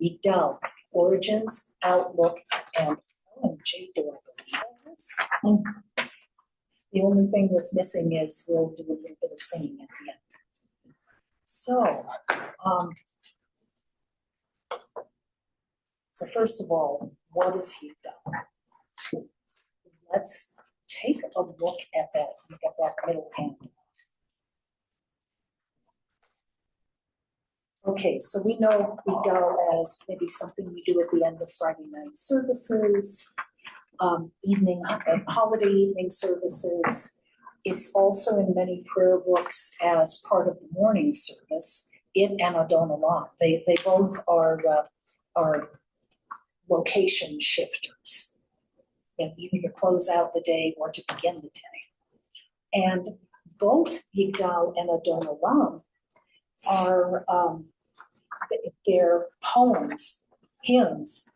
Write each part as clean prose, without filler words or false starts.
Yigdal, origins, outlook, and OMG, do I believe in this? The only thing that's missing is we'll do a little bit of singing at the end. So first of all, what is Yigdal? Let's take a look at that middle hand. Okay, so we know Yigdal as maybe something we do at the end of Friday night services, holiday evening services. It's also in many prayer books as part of the morning service. It and Adon Olam. They both are location shifters, and either to close out the day or to begin the day. And both Yigdal and Adon Olam are they're poems, hymns,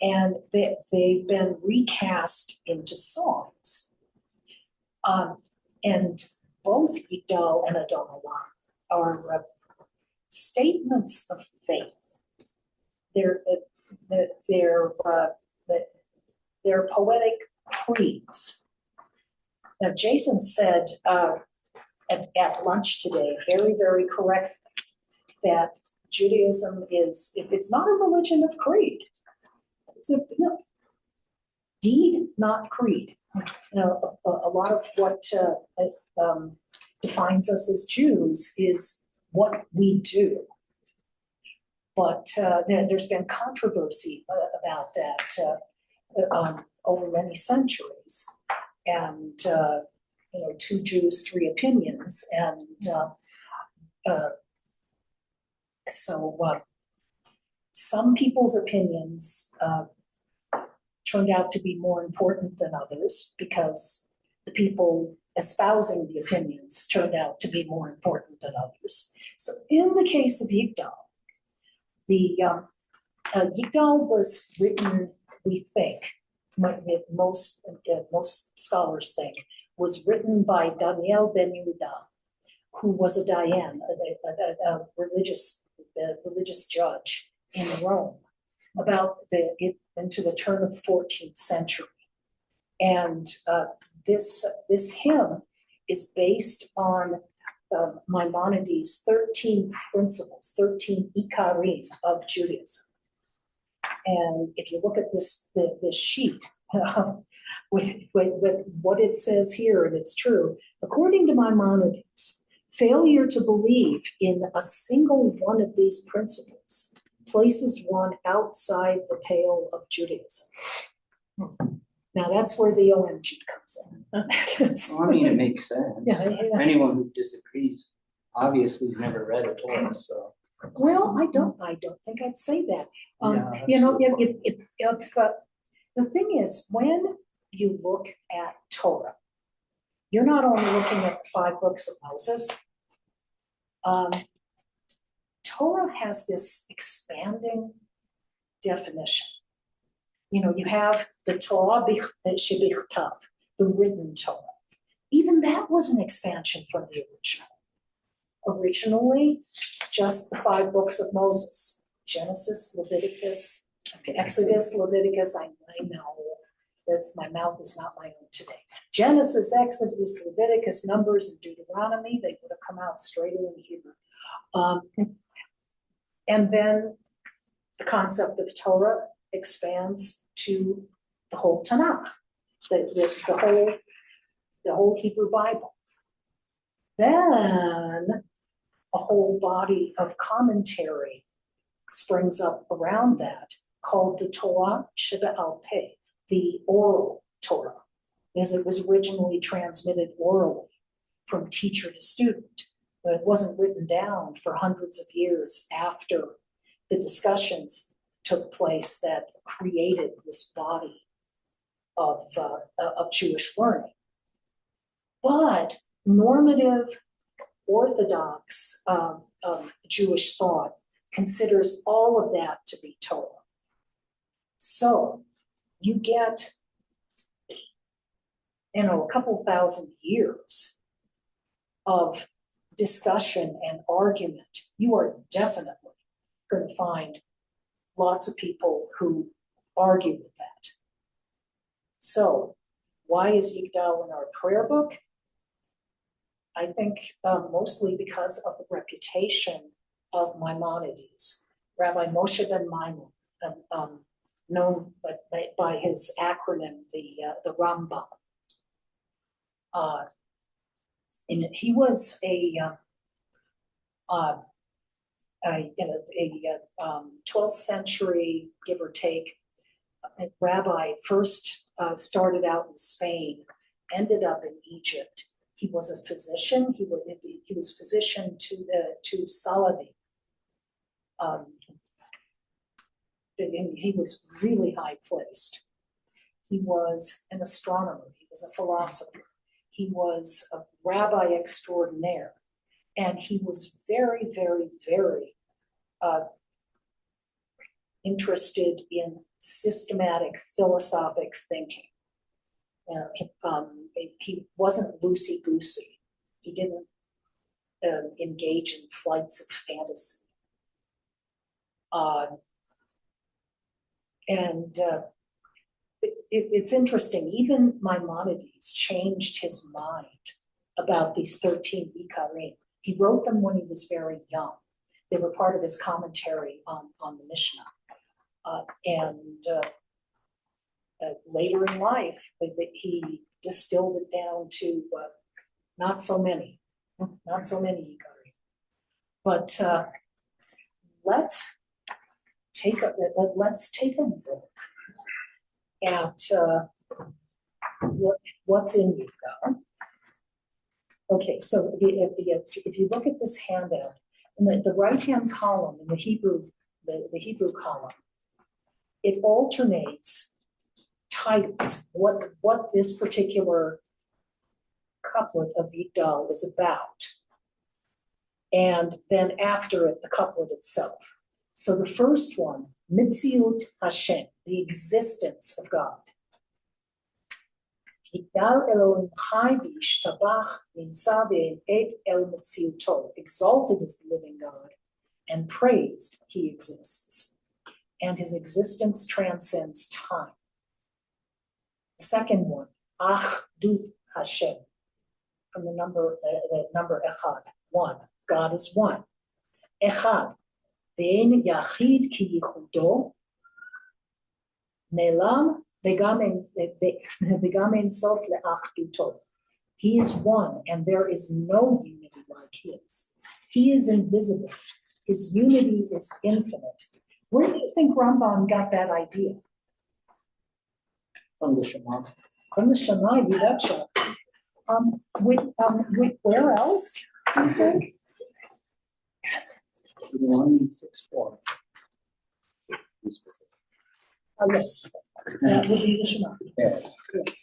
and they've been recast into songs. And both Yigdal and Adon Olam are statements of faith. They're poetic creeds. Now, Jason said at lunch today, very, very correctly, that Judaism it's not a religion of creed. It's a deed, not creed. A lot of what defines us as Jews is what we do. But there's been controversy about that over many centuries. And, 2 Jews, 3 opinions. And so some people's opinions turned out to be more important than others because the people espousing the opinions turned out to be more important than others. So in the case of Yigdal, the Yigdal was written, we think, most scholars think, was written by Daniel ben Yehuda, who was a dayan, a religious judge in Rome, about into the turn of the 14th century. And this hymn is based on Maimonides' 13 principles, 13 ikarim of Judaism. And if you look at this sheet, with what it says here, and it's true, according to Maimonides, failure to believe in a single one of these principles places one outside the pale of Judaism. Now that's where the OMG comes in. Well, I mean, it makes sense. Yeah. Anyone who disagrees obviously has never read a Torah, so. Well, I don't think I'd say that. If the thing is, when you look at Torah, you're not only looking at the 5 books of Moses. Torah has this expanding definition. You have the Torah shebichtav, the written Torah. Even that was an expansion from the original. Originally, just the 5 books of Moses: Genesis, Leviticus, Exodus, Leviticus. I know my mouth is not my own today. Genesis, Exodus, Leviticus, Numbers, and Deuteronomy. They would have come out straighter in Hebrew. And then the concept of Torah expands to the whole Tanakh, the whole Hebrew Bible. Then a whole body of commentary springs up around that, called the Torah Sheba'al Peh, the oral Torah, as it was originally transmitted orally from teacher to student. But it wasn't written down for hundreds of years after the discussions took place that created this body of Jewish learning. But normative, orthodox Jewish thought considers all of that to be Torah. So you get, a couple thousand years of discussion and argument. You are definitely going to find lots of people who argue with that. So why is Yigdal in our prayer book? I think mostly because of the reputation of Maimonides. Rabbi Moshe ben Maimon, known by his acronym, the Rambam. And he was a 12th century, give or take, rabbi. First started out in Spain, ended up in Egypt. He was a physician. He was physician to Saladin. He was really high placed. He was an astronomer. He was a philosopher. He was a rabbi extraordinaire. And he was very, very, very interested in systematic philosophic thinking. He wasn't loosey-goosey. He didn't engage in flights of fantasy. It's interesting, even Maimonides changed his mind about these 13 Ikarim. He wrote them when he was very young. They were part of his commentary on the Mishnah. Later in life, he distilled it down to not so many Ikarim. But let's take a look at what's in Yigdal. Okay, so if you look at this handout, in the right-hand column, in the Hebrew column, it alternates titles, what this particular couplet of Yigdal is about, and then after it, the couplet itself. So the first one, Mitziut Hashem, the existence of God. Yigdal Elohim Chai v'Yishtabach Nitzah ve'et el Mitziuto. Exalted is the living God, and praised he exists, and his existence transcends time. The second one, Achdut Hashem, from the number Echad, one. God is one. Echad, ve'en yachid ki yichudo, ne'lam ve'gam ein sof le'achduto. He is one, and there is no unity like his. He is invisible. His unity is infinite. Where do you think Rambam got that idea? From the Shema. From the Shema, you betcha. Where else do you think? 164. Yes, that would be the Shema. Yeah. Yes.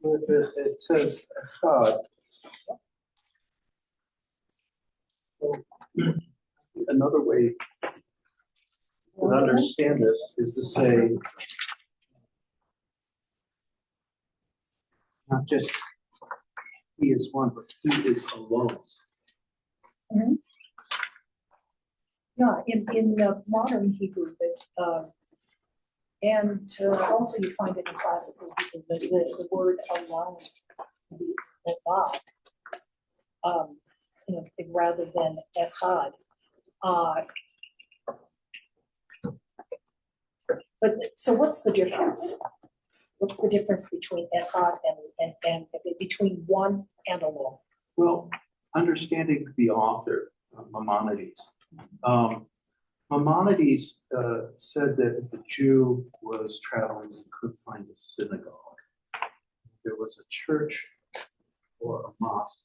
It says Echad. Another way to understand this is to say, not just he is one, but he is alone. Mm-hmm. Yeah, in modern Hebrew, and also you find it in classical Hebrew, the word alone, the God, rather than echad. But so what's the difference? What's the difference between echad and between one and alone? Well, understanding the author, Maimonides. Maimonides said that if a Jew was traveling and couldn't find a synagogue, there was a church or a mosque,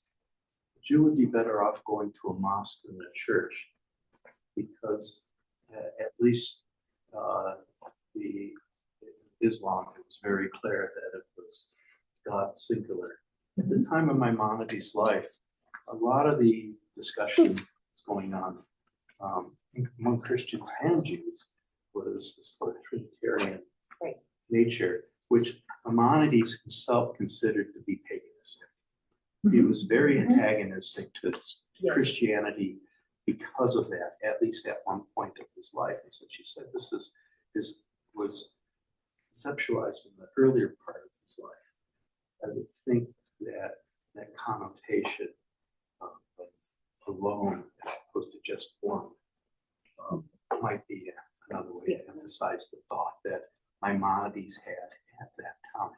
the Jew would be better off going to a mosque than a church, because at least the Islam, it was very clear that it was God singular. At the time of Maimonides' life, a lot of the discussion was going on among Christians and Jews was this sort of Trinitarian nature, which Maimonides himself considered to be paganistic. He was very antagonistic to Christianity because of that, at least at one point of his life. And so she said this was conceptualized in the earlier part of his life. I would think that connotation of alone as opposed to just one might be another way to emphasize the thought that Maimonides had at that time.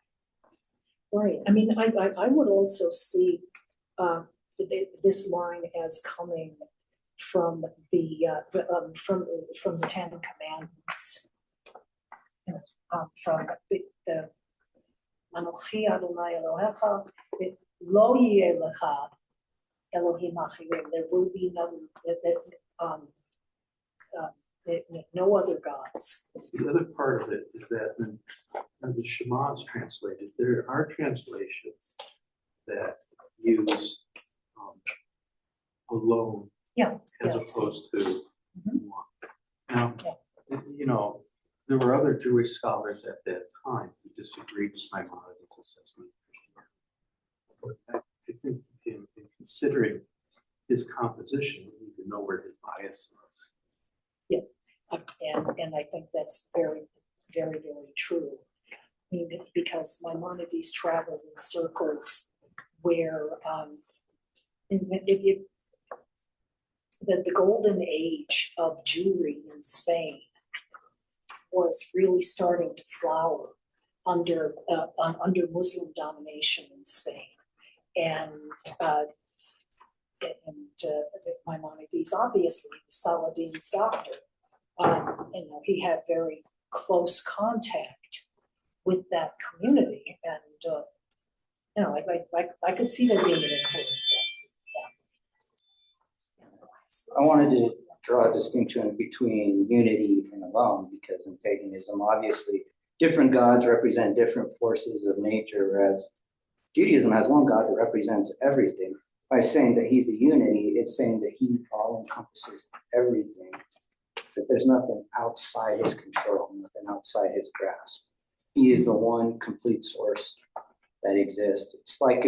Right. I mean, I would also see this line as coming from the Ten Commandments, from the Anochi Adonai Elohecha, Lo Yeh Lecha Elohim Achirim. There will be no other gods. The other part of it is that when the Shema is translated, there are translations that use alone as opposed to one. Now, there were other Jewish scholars at that time who disagreed with Maimonides' assessment of Christianity. But I think in considering his composition, we need to know where his bias was. Yeah, and I think that's very, very, very true. I mean, because Maimonides traveled in circles where the golden age of Jewry in Spain was really starting to flower under Muslim domination in Spain, and Maimonides obviously was Saladin's doctor. He had very close contact with that community, and I could see there being an influence there. I wanted to draw a distinction between unity and alone, because in paganism, obviously, different gods represent different forces of nature, whereas Judaism has one God that represents everything. By saying that he's a unity, it's saying that he all encompasses everything, that there's nothing outside his control, nothing outside his grasp. He is the one complete source that exists. It's like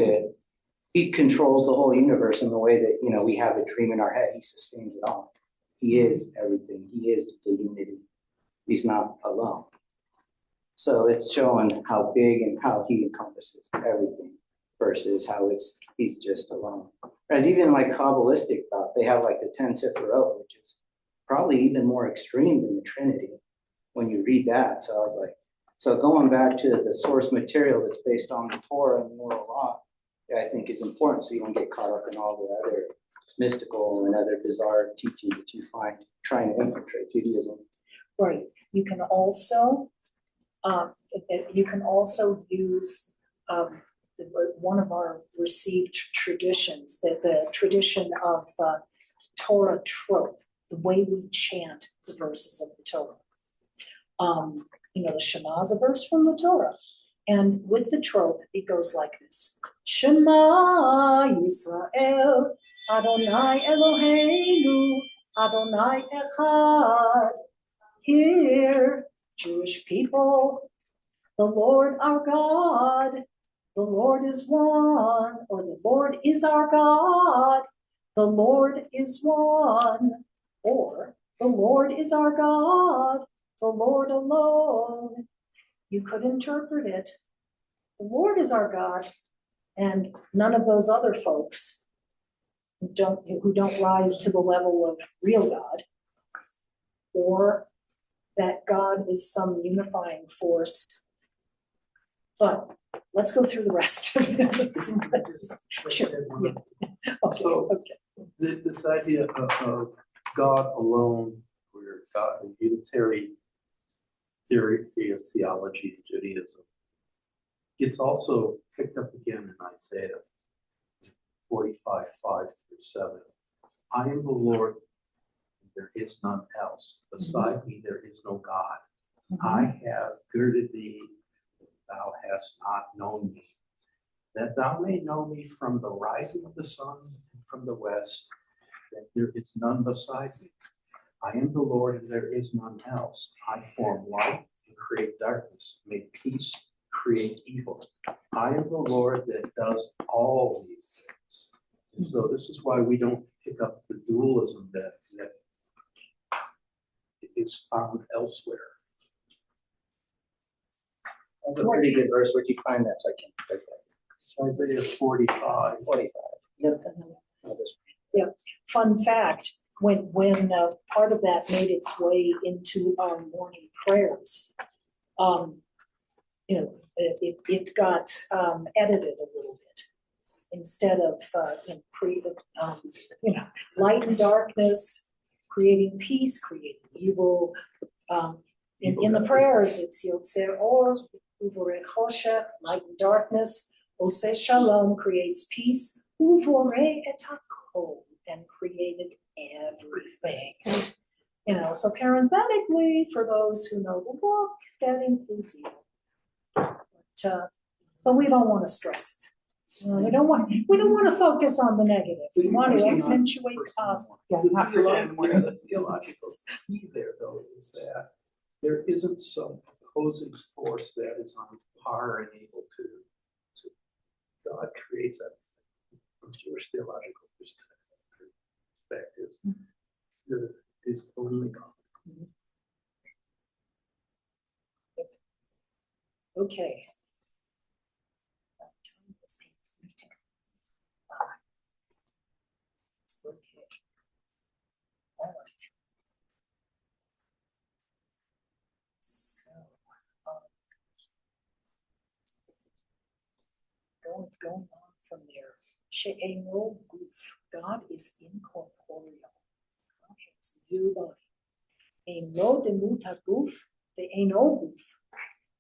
he controls the whole universe in the way that, we have a dream in our head. He sustains it all. He is everything. He is the unity. He's not alone. So it's showing how big and how he encompasses everything versus how he's just alone. Whereas even like Kabbalistic thought, they have like the 10 Sefirot, which is probably even more extreme than the Trinity when you read that. So I was like, so going back to the source material that's based on the Torah and moral law, I think is important so you don't get caught up in all the other mystical and other bizarre teachings that you find trying to infiltrate Judaism. Right. You can also use one of our received traditions, the tradition of Torah trope, the way we chant the verses of the Torah. The Shema is a verse from the Torah. And with the trope, it goes like this. Shema Yisrael, Adonai Eloheinu, Adonai Echad. Hear, Jewish people, the Lord our God, the Lord is one, or the Lord is our God, the Lord is one, or the Lord is our God, the Lord alone. You could interpret it, the Lord is our God, and none of those other folks who don't rise to the level of real God, or that God is some unifying force. But let's go through the rest of this. Sure. Yeah. Okay. This idea of God alone, or God, a unitary theory of theology in Judaism, it's also picked up again in Isaiah 45:5-7. I am the Lord, and there is none else. Beside me there is no God. I have girded thee, that thou hast not known me, that thou may know me from the rising of the sun and from the west, that there is none beside me. I am the Lord, and there is none else. I form light and create darkness, make peace, create evil. I am the Lord that does all these things. And so this is why we don't pick up the dualism that is found elsewhere. That's a pretty good verse. Where'd you find that? So I can click that. Isaiah 45. 45. Yep. Yeah, fun fact, when part of that made its way into our morning prayers, it got edited a little bit. Instead of light and darkness, creating peace, creating evil. In the prayers, it's Yotzer Or, Uvorei Choshech, light and darkness. Oseh Shalom creates peace. Uvorei et hakol, and created everything. So parenthetically, for those who know the book, that includes evil. But we don't want to stress it. We don't want to focus on the negative. We want to accentuate the positive. The theological key there, though, is that there isn't some opposing force that is on par and able to God creates everything. From Jewish theological perspective, there is only God. Okay. Okay. All right. So, going on from there. She'eno guf. God is incorporeal. God has no body. Ein lo demut haguf, ve'eno guf.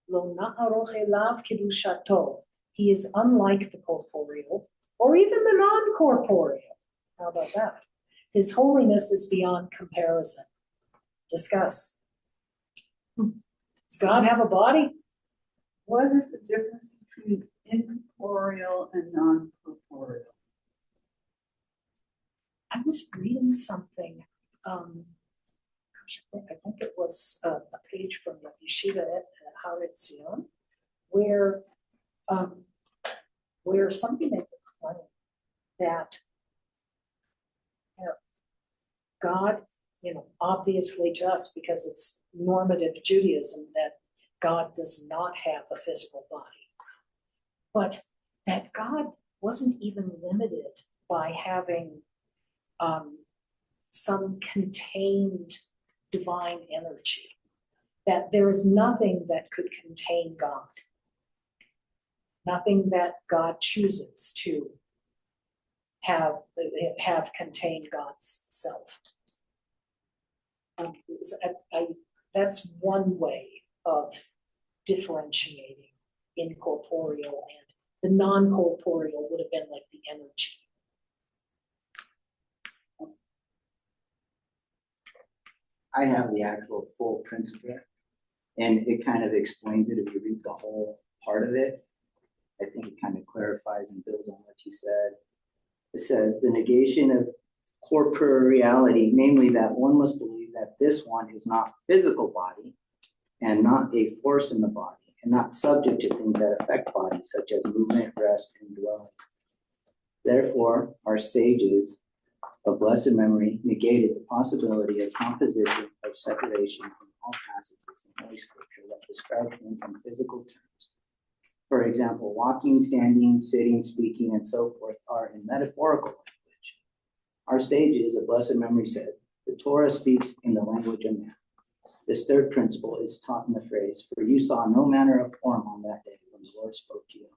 Lo na'aroch elav kedushato. He is unlike the corporeal, or even the non-corporeal. How about that? His holiness is beyond comparison. Discuss. Does God have a body? What is the difference between incorporeal and non-corporeal? I was reading something, I think it was a page from the Yeshiva at Har Etzion, where something made the claim that God, obviously just because it's normative Judaism that God does not have a physical body, but that God wasn't even limited by having some contained divine energy, that there is nothing that could contain God, nothing that God chooses to have contained God's self. That's one way of differentiating incorporeal, and the non-corporeal would have been like the energy. I have the actual full principle, and it kind of explains it if you read the whole part of it. I think it kind of clarifies and builds on what you said. It says the negation of corporeality, namely that one must believe that this one is not physical body and not a force in the body and not subject to things that affect body, such as movement, rest, and dwelling. Therefore, our sages of blessed memory negated the possibility of composition of separation from all passages in Holy Scripture that describe him in physical terms. For example, walking, standing, sitting, speaking, and so forth are in metaphorical language. Our sages of blessed memory said, the Torah speaks in the language of man. This third principle is taught in the phrase, for you saw no manner of form on that day when the Lord spoke to you.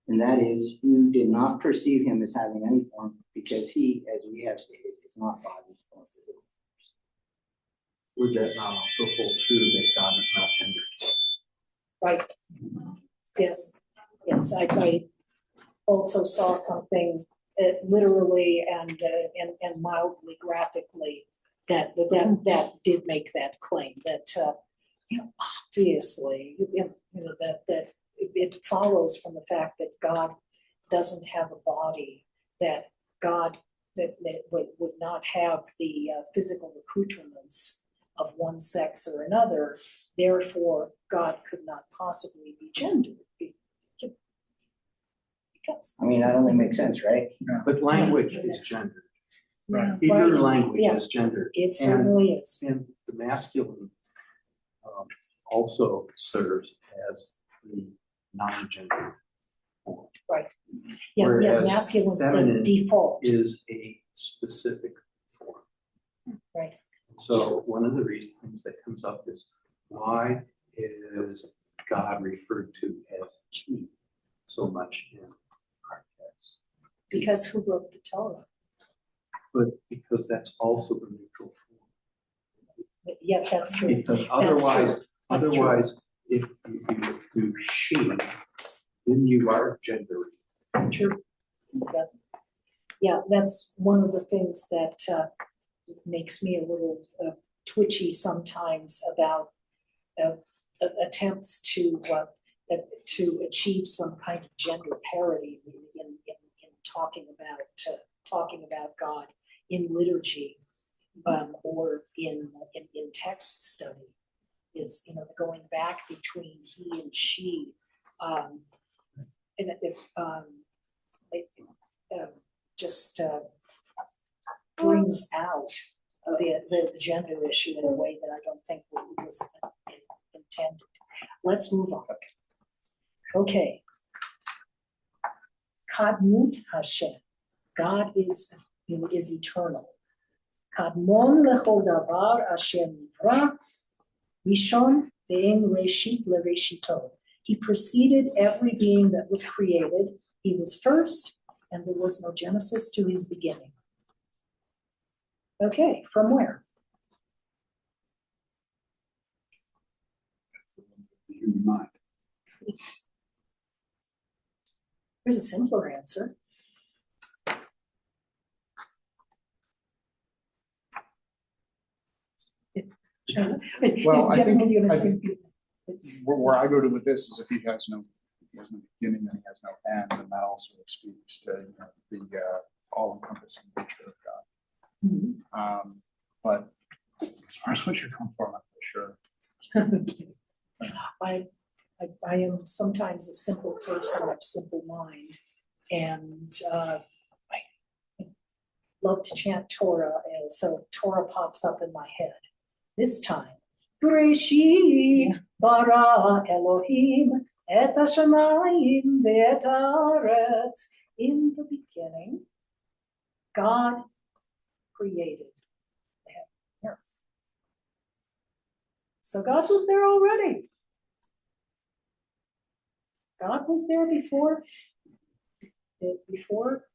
And that is, you did not perceive him as having any form, because he, as we have stated, is not body or physical force. Would that not also hold true that God is not gendered? Right. Yes. I also saw something literally and mildly graphically that did make that claim that obviously that it follows from the fact that God doesn't have a body, that God that would not have the physical accoutrements of one sex or another. Therefore, God could not possibly be gendered. Because I mean, that only makes sense, right? But language is gendered. Yeah, Hebrew right. language Yeah. is gendered. It certainly is. And the masculine also serves as the non-gendered form. Right. Yeah, Whereas masculine's the feminine default. is a specific form. Right. So one of the things that comes up is, why is God referred to as he so much in our text? Because who wrote the Torah? But because that's also the neutral form. Yeah, that's true. Because That's otherwise, if you do she, then you are gendering. True. Yeah. Yeah, that's one of the things that makes me a little twitchy sometimes about attempts to achieve some kind of gender parity in talking about God in liturgy or in text study. Is the going back between he and she, and it just brings out the gender issue in a way that I don't think was intended. Let's move on. Okay. Kadmut Hashem. God is eternal. Kadmon lechol davar asher nivra, Rishon ve'en reshit lereshito. He preceded every being that was created. He was first, and there was no genesis to his beginning. Okay, from where? The human mind. Here's a simpler answer. Well, I think- Generally, you're gonna I say- Where I go to with this is if he has no beginning, then he has no end, and that also speaks to the all-encompassing nature of God. Mhm. But as far as what you're going for, I'm not sure. I am sometimes a simple person of simple mind, and I love to chant Torah, and so Torah pops up in my head. This time, Bereshit bara Elohim et hashamayim ve'et haaretz. In the beginning, God created the heaven and earth. So God was there already. God was there before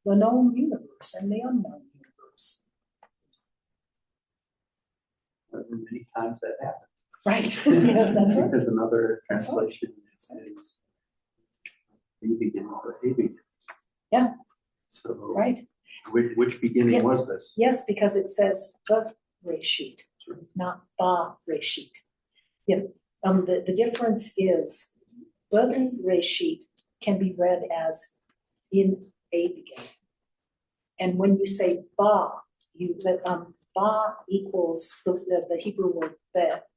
the known universe and the unknown universe. Many times that happens. Right, yes, that's right. Because another That's right. translation is the beginning of a beginning. Yeah. So Right, which beginning Yeah. was this? yes, because it says the reshit, not ba reshit. Yeah, the difference is the reshit can be read as in a beginning. And when you say ba, ba equals the Hebrew word bet,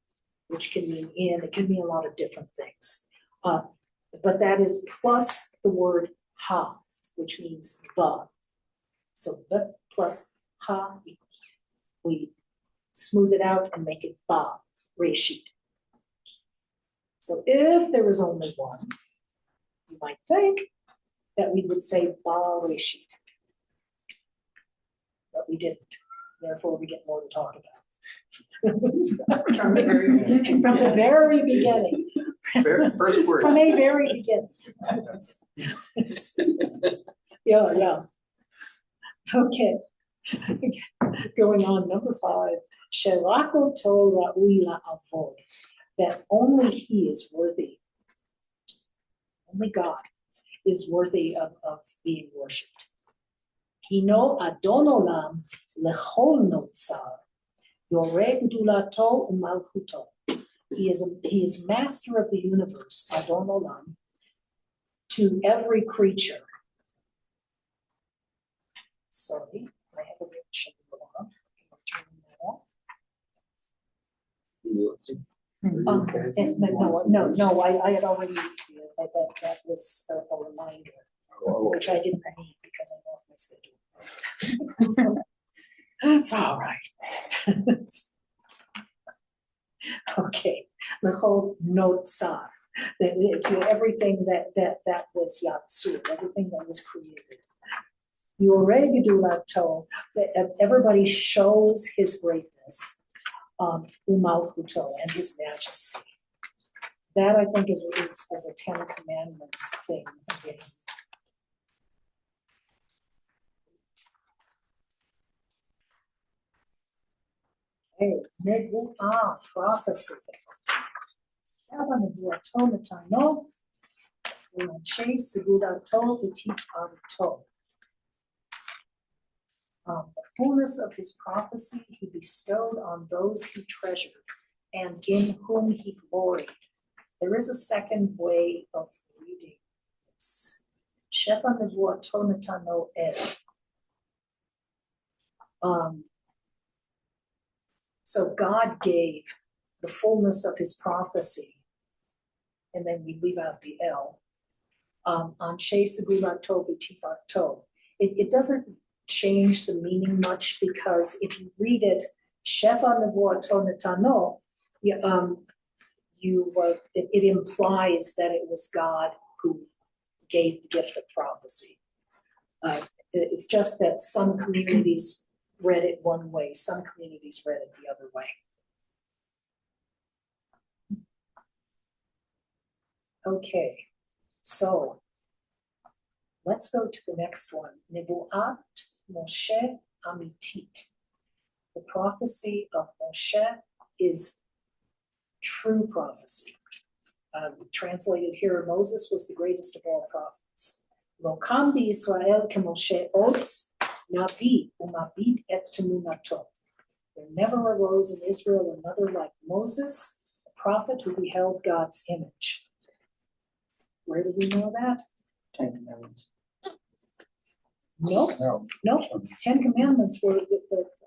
which can mean in, it can mean a lot of different things. But that is plus the word ha, which means the. So the plus ha, we smooth it out and make it ba, reshit. So if there was only one, you might think that we would say ba reshit. But we didn't. Therefore, we get more to talk about. From the very beginning. First word. From a very beginning. Yeah. Okay. Going on, number 5. Sherako Torah Uila Avod. That only he is worthy. Only God is worthy of being worshipped. Hino Adon Olam lechol notzar, yoreh gdulato umalchuto. He is master of the universe, Adon Olam, to every creature. Sorry, I have a reaction on. Turn that off. No, I had already, that was a reminder, which I didn't need because I'm off my schedule. That's all right. Okay, the whole notzar, to everything that was yatsur, everything that was created. Yoreh gedulato, that everybody shows his greatness, umalchuto, and his majesty. That I think is a Ten Commandments thing again. Hey, nevuah, prophecy. The fullness of his prophecy he bestowed on those he treasured, and in whom he gloried. There is a second way of reading this. Shefa nevuato netano el. So God gave the fullness of his prophecy, and then we leave out the L, on She Segulato Vitifato. It doesn't change the meaning much, because if you read it, Shefa Nevuato Netano, it implies that it was God who gave the gift of prophecy. It's just that some communities read it one way, some communities read it the other way. Okay, so let's go to the next one. Nebuat Moshe Amitit. The prophecy of Moshe is true prophecy. Translated here, Moses was the greatest of all prophets. Lo kam b'Yisrael k'Moshe od navi umabit et temunato. There never arose in Israel another like Moses, a prophet who beheld God's image. Where do we know that? Ten Commandments. Nope, No, nope. 10 Commandments were,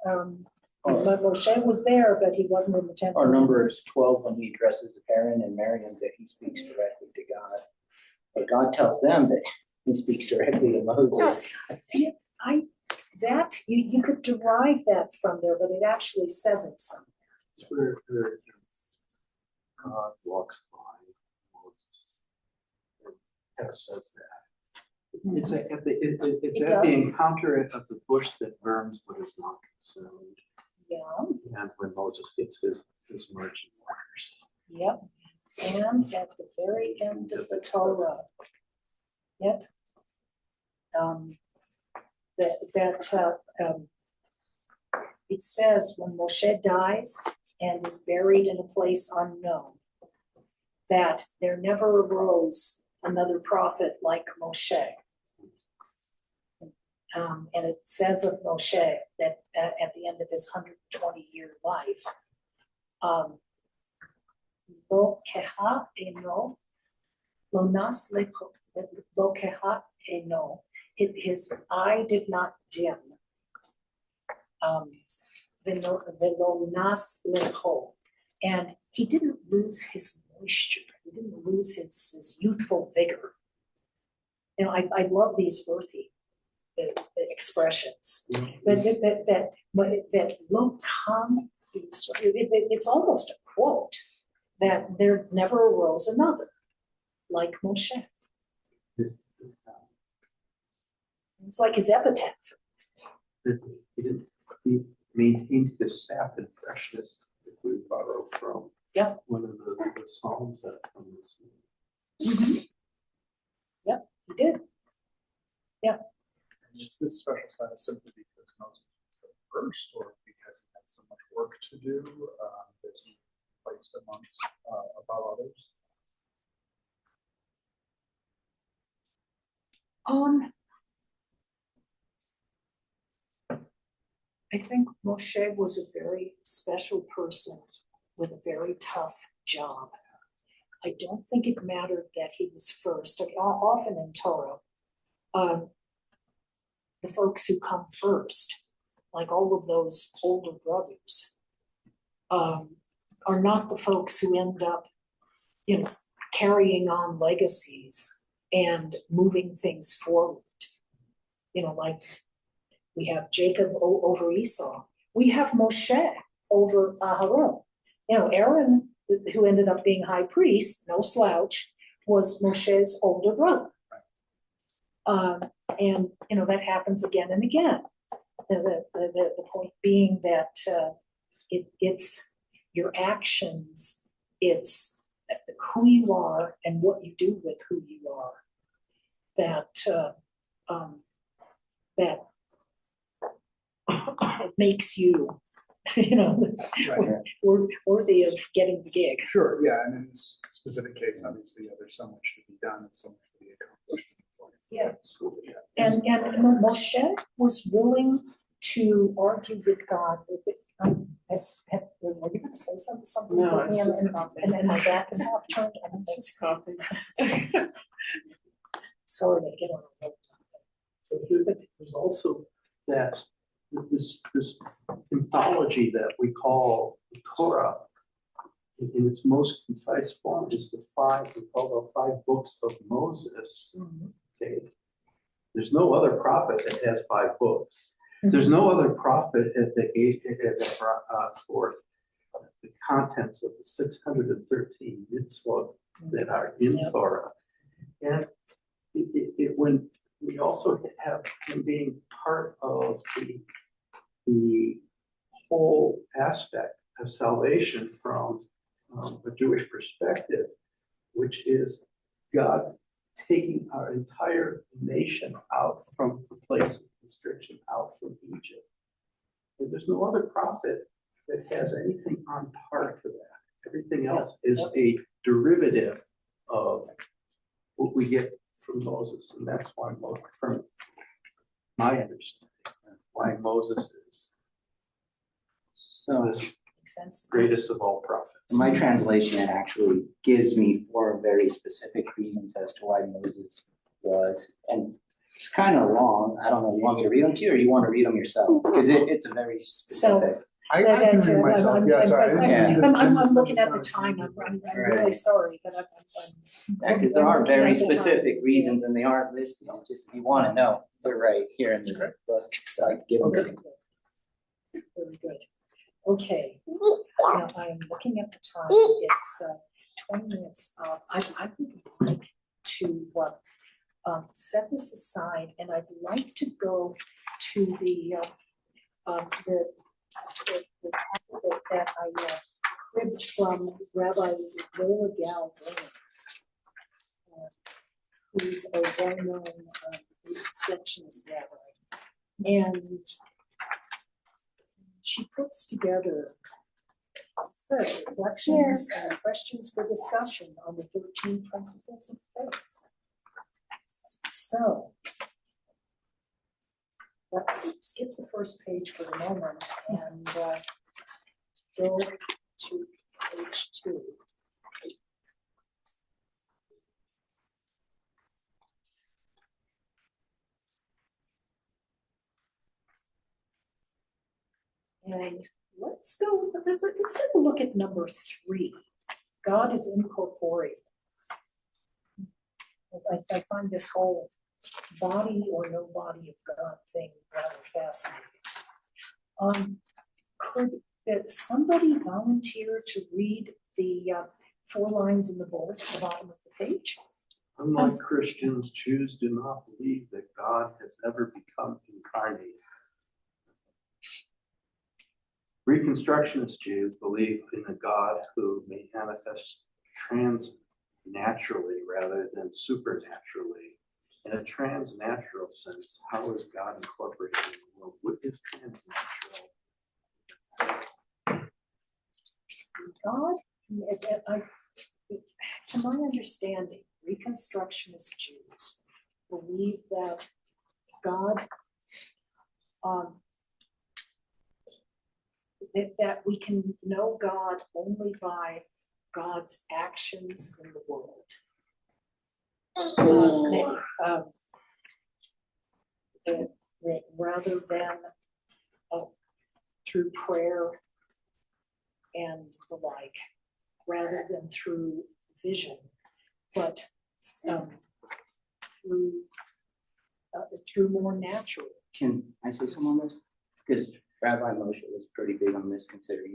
but Moshe was there, but he wasn't in the 10 Or Commandments. Numbers 12, when he addresses Aaron and Miriam, that he speaks directly to God. But God tells them that he speaks directly to Moses. You could derive that from there, but it actually says it somewhere. It's where God walks by Moses. The text says that. It's at the does. encounter of the bush that burns but is not consumed. Yeah, And when Moses gets his marching orders. yep. And at the very end of the Torah. Yep. It says when Moshe dies and is buried in a place unknown, that there never arose another prophet like Moshe. And it says of Moshe that at the end of his 120-year life, lo keha eno, lo nas lo keha eno, his eye did not dim. Velo nas lecho, and he didn't lose his moisture. He didn't lose his youthful vigor. You know, I love these earthy the expressions, but that lo kam, it's almost a quote that there never arose another like Moshe. It's like his epitaph. He maintained his sap and freshness, if we borrow from one of the Psalms that from this. Yep, he did. Yeah. is this special status simply because Moses was the first, or because he had so much work to do that he placed amongst above others? I think Moshe was a very special person with a very tough job. I don't think it mattered that he was first. Often in Torah, the folks who come first, like all of those older brothers, are not the folks who end up, carrying on legacies and moving things forward. Like we have Jacob over Esau. we have Moshe over Aharon. You know, Aaron, who ended up being high priest, no slouch, was Moshe's older brother. And, you know, that happens again and again. The point being that it's your actions, it's who you are and what you do with who you are that makes you, you know, worthy of getting the gig. Sure, yeah, and in this specific case, obviously, there's so much to be done and so much to be accomplished. Yeah. Absolutely, yeah. And Moshe was willing to argue with God. Were you going to say something? No, with me it's just and- coffee. And then my back is half turned. It's just coffee. Sorry to get on the road. So there's also that this mythology that we call the Torah in its most concise form is we call the 5 books of Moses. Okay. There's no other prophet that has 5 books. There's no other prophet that brought forth the contents of the 613 mitzvot that are in Torah. And when we also have him being part of the whole aspect of salvation from a Jewish perspective, which is God taking our entire nation out from the place of constriction, out from Egypt. And there's no other prophet that has anything on par to that. Everything else is a derivative of what we get from Moses. And that's why, from my understanding, why Moses is So this Makes sense. greatest of all prophets. in my translation, it actually gives me 4 very specific reasons as to why Moses was, and it's kind of long. I don't know, you want me to read them to you or you want to read them yourself? Because it's a very specific. I can read it myself, yeah, so I didn't Yeah. read it. I'm This looking is at the not- time. I'm really Right. sorry, but I'm. Yeah, because there are looking very at the time. specific reasons and they aren't listed, just if you want to know, they're right here in the book, so I can give them to Okay. you. Very good. Okay, now I am looking at the time, it's 20 minutes. I would like to set this aside and I'd like to go to the topic that I cribbed from Rabbi Lola Gal Graham, who's a well-known instructionist rabbi. And she puts together reflections and questions for discussion on the 13 principles of faith. So let's skip the first page for the moment and go to page 2. And let's take a look at number 3. God is incorporeal. I find this whole body or no body of God thing rather fascinating. Could somebody volunteer to read the 4 lines in the bold at the bottom of the page? Unlike Christians, Jews do not believe that God has ever become incarnate. Reconstructionist Jews believe in a God who may manifest transnaturally rather than supernaturally. In a transnatural sense, how is God incorporated in the world? What is transnatural? God, to my understanding, Reconstructionist Jews believe that God, that we can know God only by God's actions in the world. Rather than through prayer and the like, rather than through vision, but through more natural. Can I say something on this? Because Rabbi Moshe was pretty big on this, considering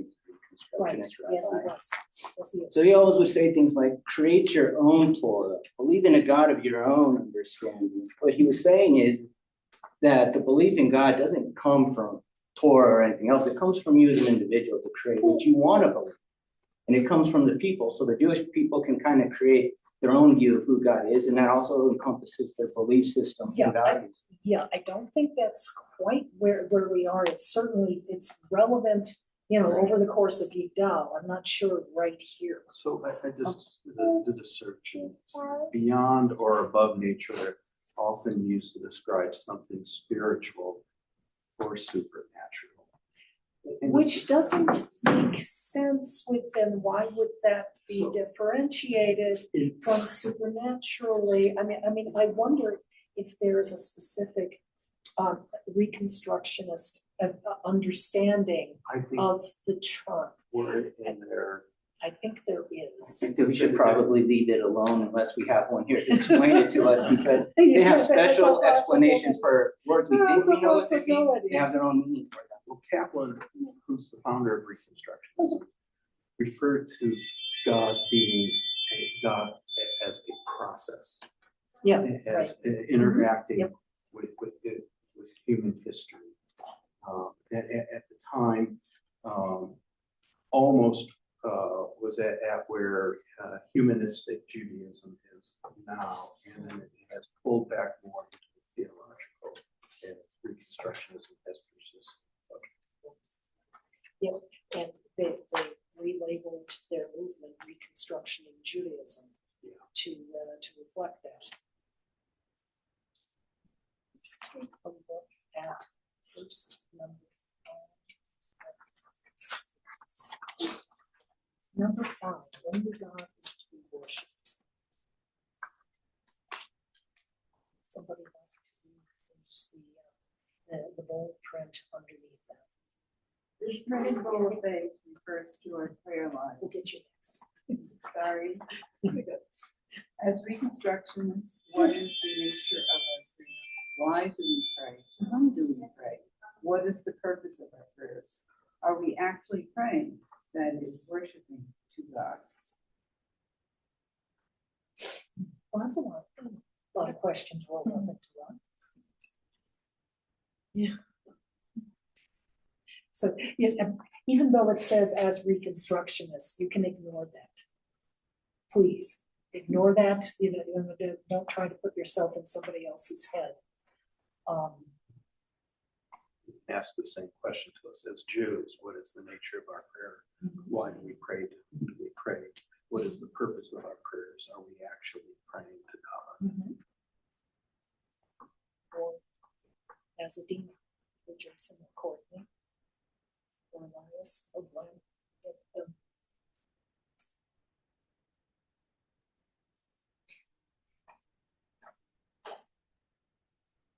he's a Right, Reconstructionist yes, he rabbi. was. Yes, he is. So he always would say things like, create your own Torah, believe in a God of your own understanding. What he was saying is that the belief in God doesn't come from Torah or anything else. It comes from you as an individual to create what you want to believe. And it comes from the people. So the Jewish people can kind of create their own view of who God is, and that also encompasses their belief system Yeah, and values. I don't think that's quite where we are. It's certainly, it's relevant, over the course of Yigdal. I'm not sure right here. So I just did a search, and it's beyond or above nature, often used to describe something spiritual or supernatural. And Which doesn't make sense with them. Why would that be So- differentiated from supernaturally? I mean, I wonder if there's a specific Reconstructionist understanding I think of the term. we're in there. I think there I is. think that we should probably leave it alone unless we have one here to explain it to us, because they have special explanations for words we think That's a we know what they mean. possibility. They have their own meaning for them. Well, Kaplan, who's the founder of Reconstruction, referred to God being a God as a process, Yeah, as interacting Yep. with human history. At the time, almost was at where humanistic Judaism is now, and then it has pulled back more into the theological, and Reconstructionism has persisted. and they relabeled their movement Reconstruction in Judaism to reflect that. Let's take a look at first number 5. Number 5, only God is to be worshipped. Somebody like to use the bold print underneath that. This principle of faith refers to our prayer We'll lives. get you next. Sorry. As Reconstructionists, what is the nature of our prayer? Why do we pray? To whom do we pray? What is the purpose of our prayers? Are we actually praying? That is, worshiping to God. Well, that's a lot of questions rolled up into one. Yeah. So even though it says as Reconstructionists, you can ignore that. Please ignore that. Don't try to put yourself in somebody else's head. Ask the same question to us as Jews. What is the nature of our prayer? Why do we pray? To whom do we pray? What is the purpose of our prayers? Are we actually praying to God? Or as Adina, or Jason, or Courtney, or Elias, or Glenn.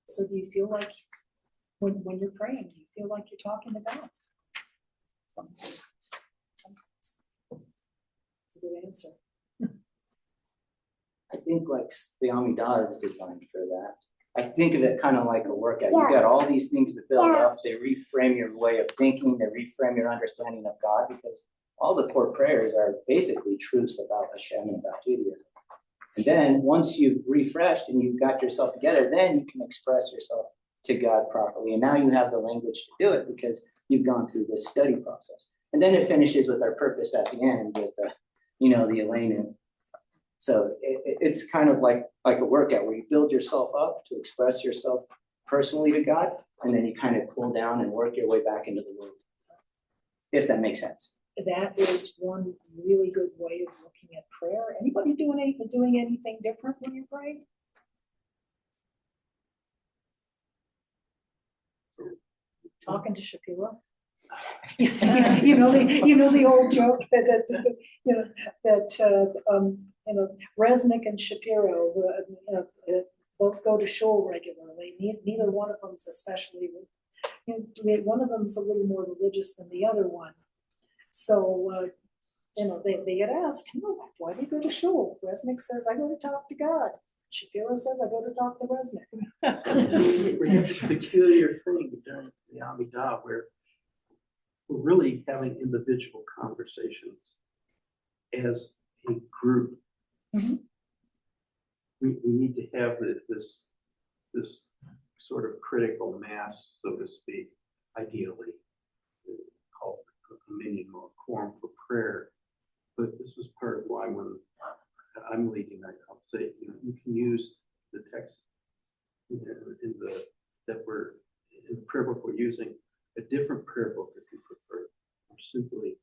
So do you feel like when you're praying, do you feel like you're talking to God? Sometimes. It's a good answer. I think like the Amidah is designed for that. I think of it kind of like a workout. You got all these things to build up. They reframe your way of thinking. They reframe your understanding of God, because all the core prayers are basically truths about Hashem and about Judaism. And then once you've refreshed and you've got yourself together, then you can express yourself to God properly. And now you have the language to do it because you've gone through this study process. And then it finishes with our purpose at the end with the Elena. So it's kind of like a workout where you build yourself up to express yourself personally to God, and then you kind of cool down and work your way back into the world, if that makes sense. That is one really good way of looking at prayer. Anybody doing anything different when you're praying? Talking to Shapiro. you know the old joke that Resnick and Shapiro both go to shul regularly. Neither one of them is especially. One of them is a little more religious than the other one. So they get asked, why do you go to shul? Resnick says, I go to talk to God. Shapiro says, I go to talk to Resnick. We have this peculiar thing during the Amidah where we're really having individual conversations as a group. Mhm. We need to have this sort of critical mass, so to speak, ideally, called a minimum or quorum for prayer. But this is part of why when I'm leading, I'll say, you can use the text in the prayer book we're using, a different prayer book if you prefer, or simply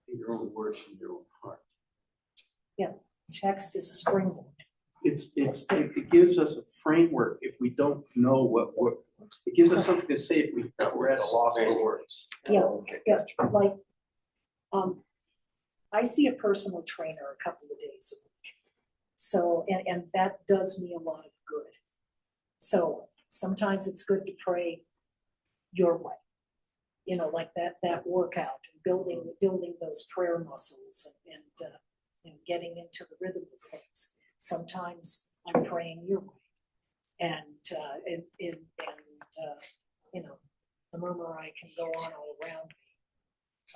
in your own words and your own heart. Yeah, text is a springboard. It gives us a framework if we don't know what it gives us something to say if we're at a loss for words. Yeah, like, I see a personal trainer a couple of days a week. So, and that does me a lot of good. So sometimes it's good to pray your way, like that workout, and building those prayer muscles and getting into the rhythm of things. Sometimes I'm praying your way, and the murmur I can go on all around me,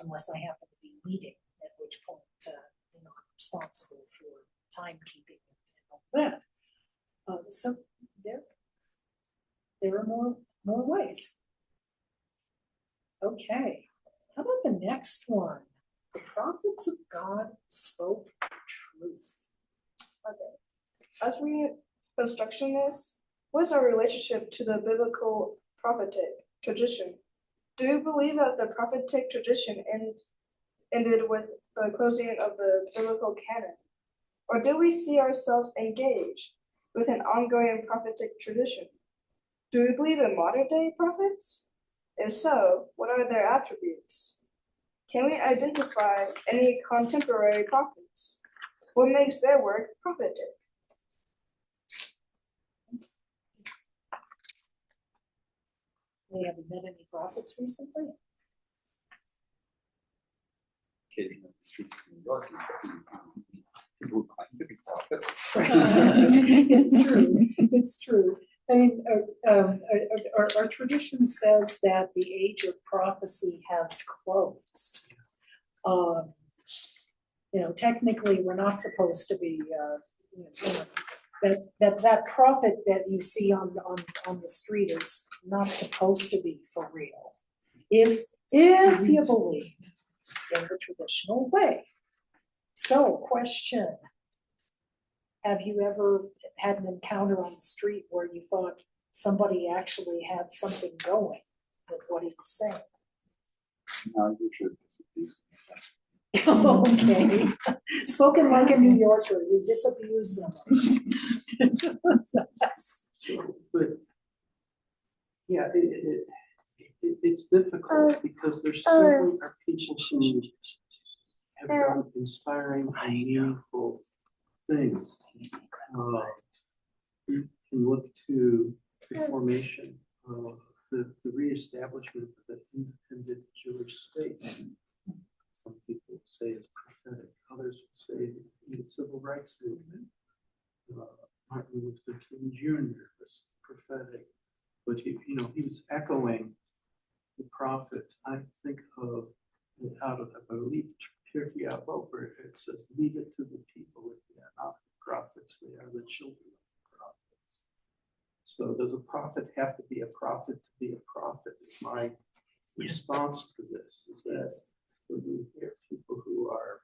unless I happen to be leading, at which point I'm responsible for timekeeping and all that. So there are more ways. Okay, how about the next one? The prophets of God spoke truth. Okay. As reconstructionists, what is our relationship to the biblical prophetic tradition? Do you believe that the prophetic tradition ended with the closing of the biblical canon? Or do we see ourselves engaged with an ongoing prophetic tradition? Do we believe in modern day prophets? If so, what are their attributes? Can we identify any contemporary prophets? What makes their work prophetic? We haven't met any prophets recently. Occasionally in the streets of New York, people who claim to be prophets. It's true. I mean, our tradition says that the age of prophecy has closed. Technically, we're not supposed to be. That prophet that you see on the street is not supposed to be for real. If you believe in the traditional way. So, question. Have you ever had an encounter on the street where you thought somebody actually had something going with what he was saying? No, you should disabuse Okay. Spoken like a New Yorker, you disabuse them. But yeah, it's difficult because there's so many our patients who have done inspiring and meaningful things. You can look to the formation of the reestablishment of an independent Jewish state. Some people say it's prophetic, others would say the civil rights movement. Martin Luther King Jr. was prophetic, but he was echoing the prophets. I think of out of, I believe, Turkey out where it says, "Leave it to the people. If they are not the prophets, they are the children of the prophets." So does a prophet have to be a prophet to be a prophet? Is my response to this is that when we hear people who are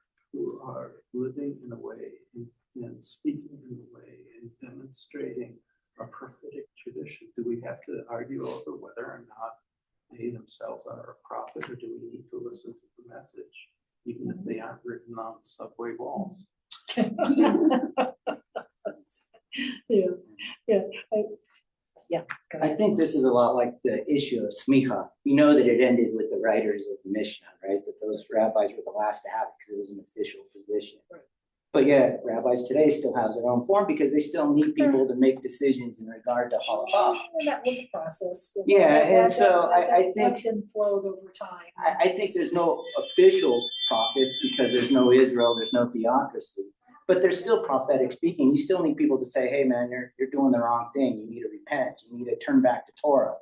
living in a way and speaking in a way and demonstrating a prophetic tradition, do we have to argue over whether or not they themselves are a prophet, or do we need to listen to the message, even if they aren't written on subway walls? I think this is a lot like the issue of smicha. We know that it ended with the writers of the Mishnah, right? That those rabbis were the last to have it because it was an official position. Right. But yeah, rabbis today still have their own form because they still need people to make decisions in regard to halakha. And that was a process. And so I think ebbed and flowed over time. I think there's no official prophets because there's no Israel, there's no theocracy. But there's still prophetic speaking. You still need people to say, "Hey, man, you're doing the wrong thing. You need to repent. You need to turn back to Torah."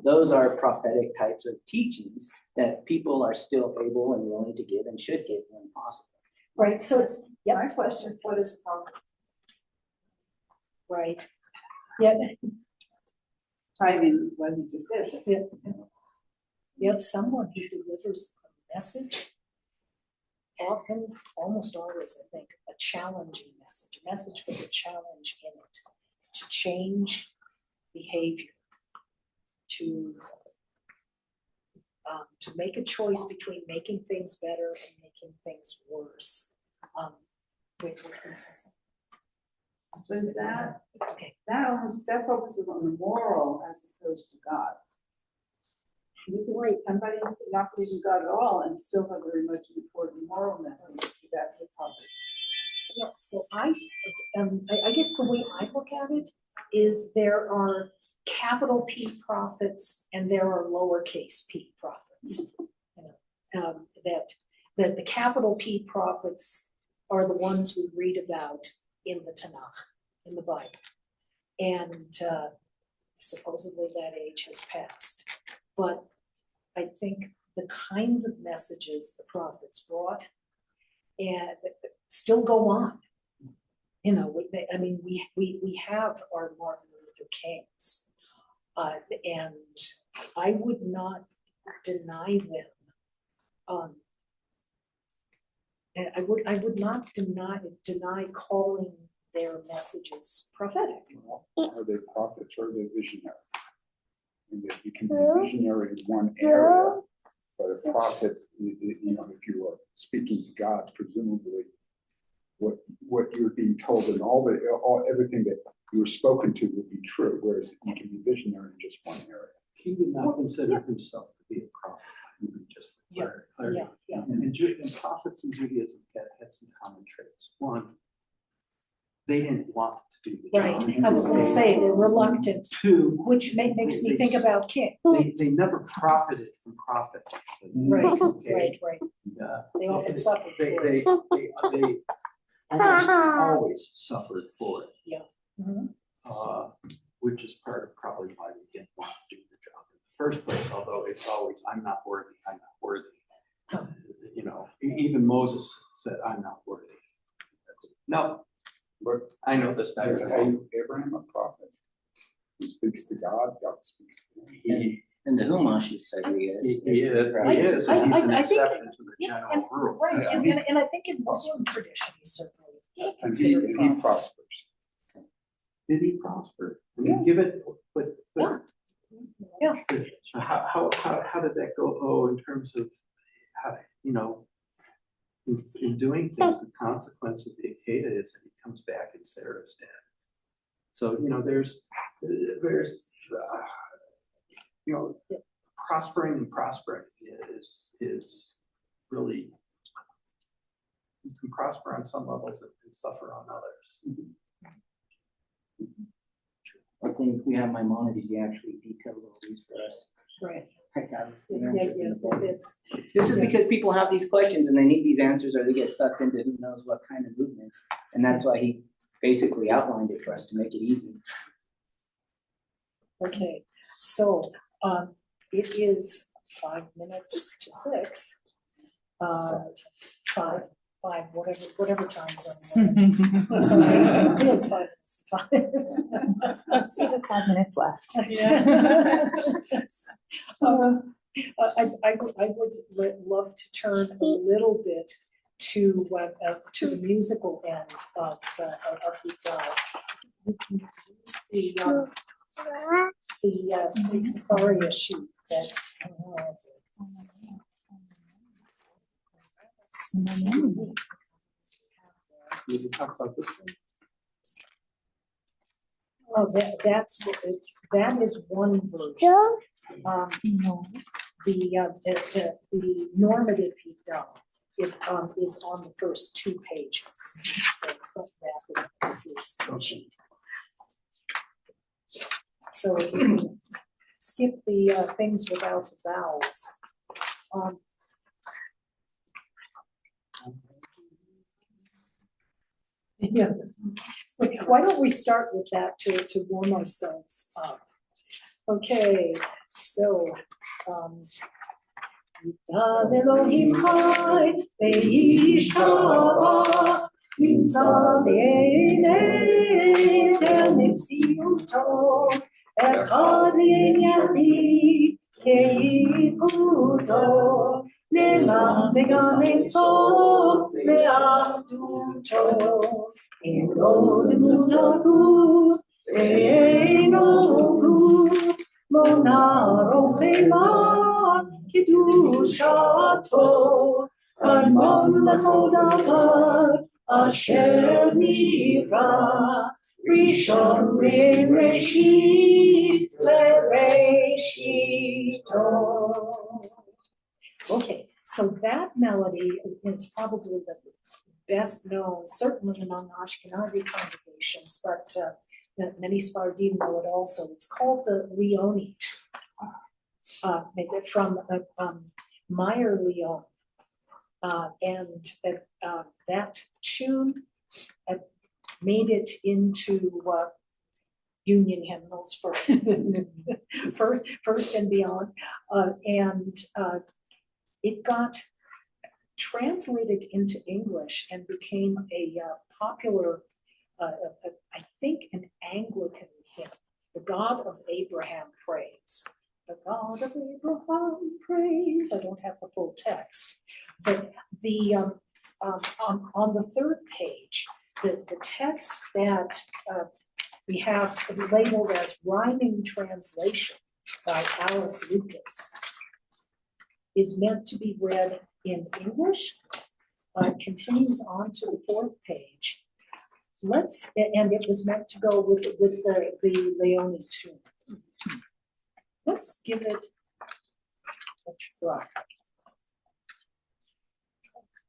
those are prophetic types of teachings that people are still able and willing to give and should give when possible. Right, so it's, yeah, My question, what is a prophet? right. Yeah, Tied in with what you just said. yep, someone who delivers a message, often, almost always, I think, a challenging message, a message with a challenge in it, to change behavior, to make a choice between making things better and making things worse. Wait, this is. But that, Okay, that focuses on the moral as opposed to God. You can wait, somebody not believe in God at all and still have very much an important moral message that the prophet. yeah, so I guess the way I look at it is there are capital P prophets and there are lowercase p prophets. That the capital P prophets are the ones we read about in the Tanakh, in the Bible. And supposedly that age has passed. But I think the kinds of messages the prophets brought and still go on. You know, we have our Martin Luther Kings, and I would not deny them. And I would not deny calling their messages prophetic. Are they prophets or are they visionaries? And that you can be visionary in one area, but a prophet, you know, if you are speaking to God, presumably what you're being told and everything that you were spoken to will be true, whereas you can be visionary in just one area. He did not consider himself to be a prophet, just for clarity. And prophets in Judaism had some common traits. One, they didn't want to do the job. Right, I was gonna say they're reluctant, Two, which makes me think about King. they never profited from prophet. Right, Okay. right. Uh, They often suffered for They almost always suffered for it. Mhm. Which is part of probably why they didn't want to do the job in the first place, although it's always, I'm not worthy, I'm not worthy. You know, even Moses said, I'm not worthy. No, but I know this better. Is Abraham a prophet? He speaks to God, God speaks to him. And the Humash says he is. He is, I- and he's an I think- exception to the Yeah, general rule. Right, and I think in Muslim tradition, he's certainly And considered a he prophet. prospers. Did he prosper? I mean, give it, but. Yeah. How did that go? Oh, in terms of how, you know, in doing things, the consequence of the Akeda is that he comes back and Sarah's dead. So, you know, there's, you know, prospering and prospering is really, you can prosper on some levels and suffer on others. I think we have Maimonides, he actually detailed all these for us. Right. Yeah, It's, This is because people have these questions and they need these answers or they get sucked into who knows what kind of movements. And that's why he basically outlined it for us to make it easy. okay, so, it is 5 minutes to 6. Five, whatever time zone. So it is 5 minutes to 5. Still 5 minutes left. I would love to turn a little bit to the musical end of Yigdal. We can use the Safaria sheet that. We can talk about this one. Oh, that is one version. The normative Yigdal, it is on the first 2 pages. The front back of the first sheet. So if you can skip the things without the vowels. Yeah. Why don't we start with that to warm ourselves up? Okay, So, Yigdal Elohim Chai Ve'yishtabach Nimtza B'einei El Metziuto Echad V'ein Yachid Ke'yichudo Ne'lam V'gam Ein Sof Ve'achduto Ein Lo Demutagut Ve'eino Gut Lo Naro Chemah Kedushato Kadmon Lechol Davar Asher Nivra Rishon Reshit Lereshito. Okay, so that melody is probably the best known, certainly among Ashkenazi congregations, but many Sephardim know it also. It's called the Leonit, from Meyer Leon. And that tune made it into union hymnals for First and Beyond. And it got translated into English and became a popular, I think, an Anglican hymn. The God of Abraham praise. The God of Abraham praise. I don't have the full text, but the on the third page, the text that we have labeled as rhyming translation by Alice Lucas is meant to be read in English. It continues on to the fourth page. And it was meant to go with the Leone tune. Let's give it a try.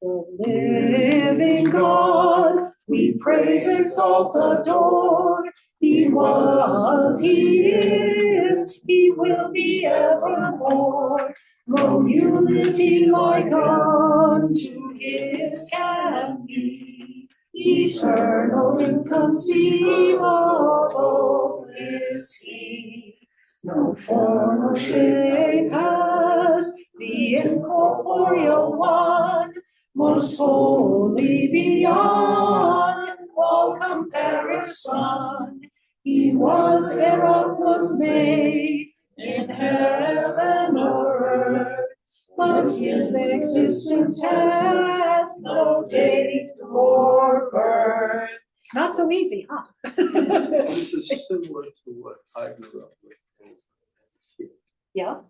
The living God, we praise, exalt, adore. He was, He is, He will be evermore. No unity like unto His can be. Eternal, inconceivable is He. No form or shape has the incorporeal one, most holy beyond all comparison. He was ere aught was made in heaven or earth, but His existence has no date or birth. Not so easy, huh? This is similar to what I grew up with as a kid. Yeah.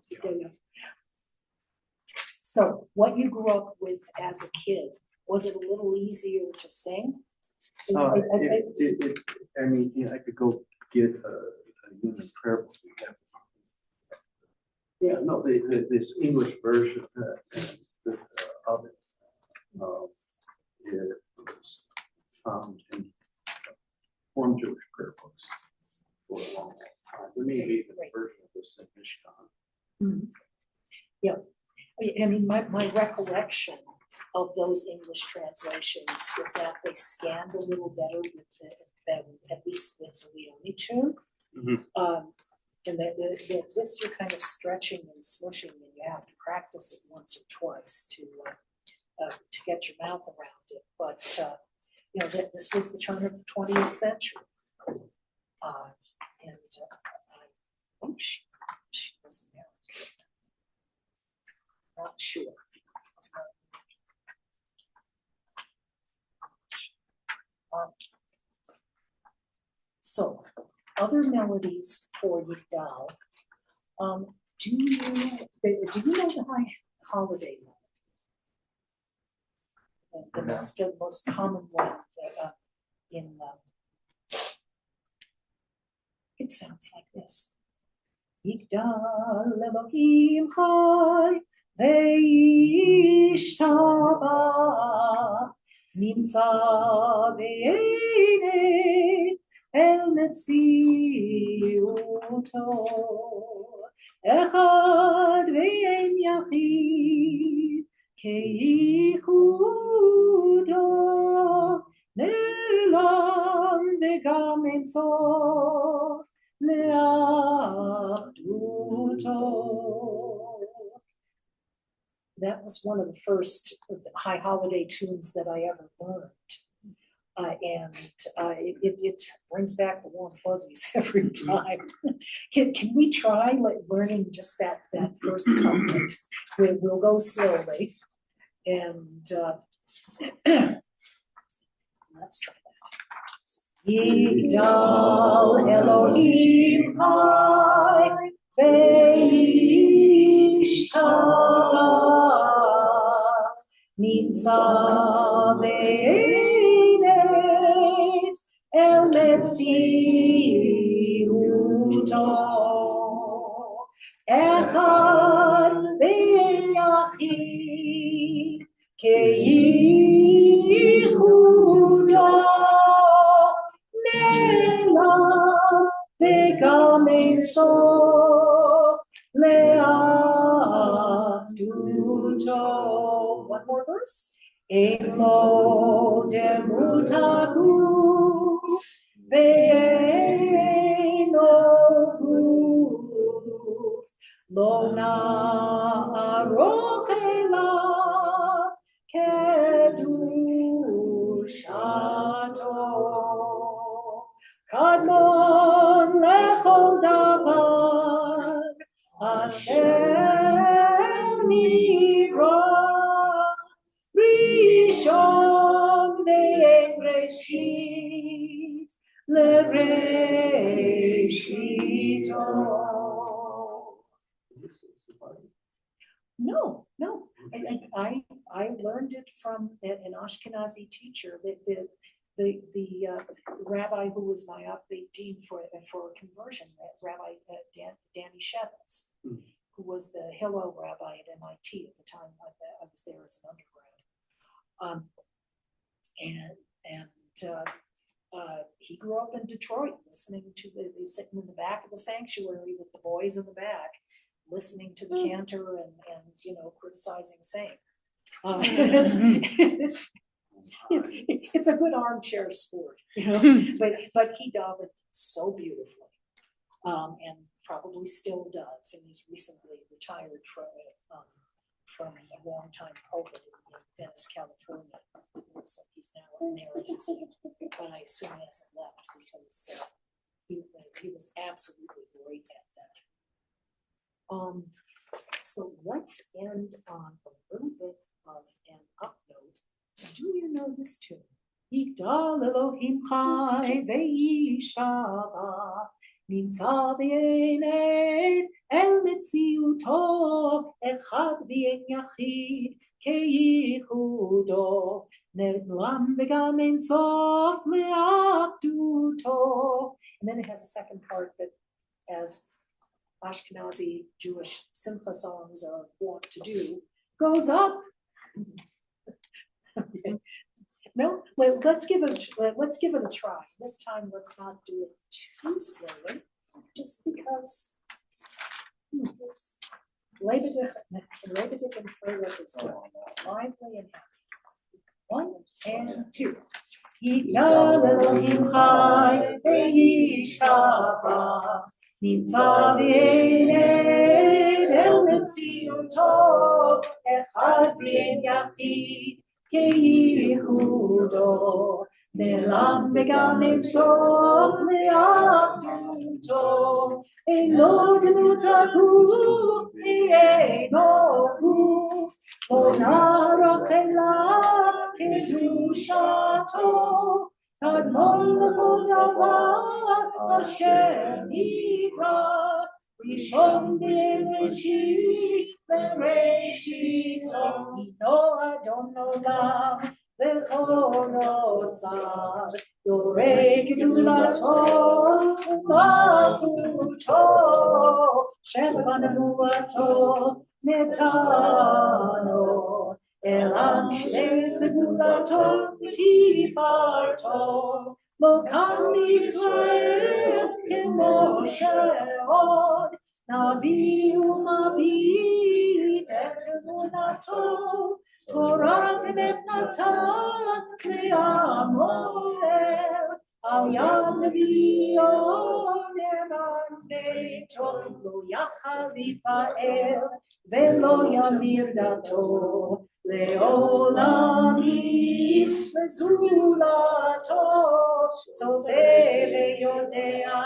So what you grew up with as a kid, was it a little easier to sing? I mean, I could go get a human prayer book. We have. Yeah, no, this English version of it, it was found in Reform Jewish prayer books for a long time. There may be even a version of this in Mishkan. Mm-hmm. Yeah, I mean, my recollection of those English translations is that they scanned a little better at least with the Leone tune. Mm-hmm. And this you're kind of stretching and smushing, and you have to practice it once or twice to get your mouth around it. But this was the turn of the 20th century, and I think she was American. Not sure. So, other melodies for Yigdal. Do you know the holiday melody? The most common one it sounds like this. Yigdal Elohim Chai Ve'yishtabach Nimtza B'einei El Metziuto Echad Ve'en Yachid Ke'ichudo Ne'elam Ve'gam Ein Sof Le'achduto. That was one of the first high holiday tunes that I ever learned. It brings back the warm fuzzies every time. Can we try learning just that first couplet? We'll go slowly, and let's try that. Yigdal Elohim Chai ve'yishtabach nitzav ve'enet el metziuto echad ve'yachid ke'ichudo וגם אין סוף לאחדותו. One more verse. אין לו דמות הגוף ואינו גוף לא נערוך אליו קדושתו. קדמון לכל דבר אשר נברא ראשון ואין ראשית לראשיתו. No. I learned it from an Ashkenazi teacher. The rabbi who was my update dean for conversion, Rabbi Danny Shevitz, who was the Hillel rabbi at MIT at the time I was there as an undergrad. He grew up in Detroit, listening to sitting in the back of the sanctuary with the boys in the back, listening to the cantor and criticizing Saint. It's a good armchair sport, but he davened so beautifully, and probably still does. And he's recently retired from a long time pulpit in Venice, California. So he's now emeritus, but I assume he hasn't left because he was absolutely great at that. So let's end on a little bit of an up note. Do you know this tune? Yigdal Elohim Chai ve'yishtabach nitzav ve'enet el metziuto echad ve'en yachid ke'ichudo ne'lam v'gam ein sof le'achduto. And then it has a second part that, as Ashkenazi Jewish simcha songs are wont to do, goes up. Okay. No, well, let's give it a try. This time, let's not do it too slowly, just because Lebedik and Freilich is lively and happy. 1 and 2. Yigdal Elohim Chai ve'yishtabach nitzav ve'enet el metziuto echad ve'en yachid ke'ichudo ne'lam v'gam ein sof le'achduto אינו דמות הגוף ואינו גוף לא נערוך אליו קדושתו קדמון לכל דבר אשר נברא ראשון בראשית לראשיתו אינו אדון עולם וכל נוצר יורה גדולתו ומלכותו שבע נבואתו נתנו אלא משתה סגולתו ותפארתו לא קם בישראל כמו שעוד נביא ומביט את אמונתו תורת אמת נתן לעמו al yad nevi'o ne'eman beito, lo yachal lifa'el, ve'lo yamir dato, le'olam lezulato, tzove ve'yodea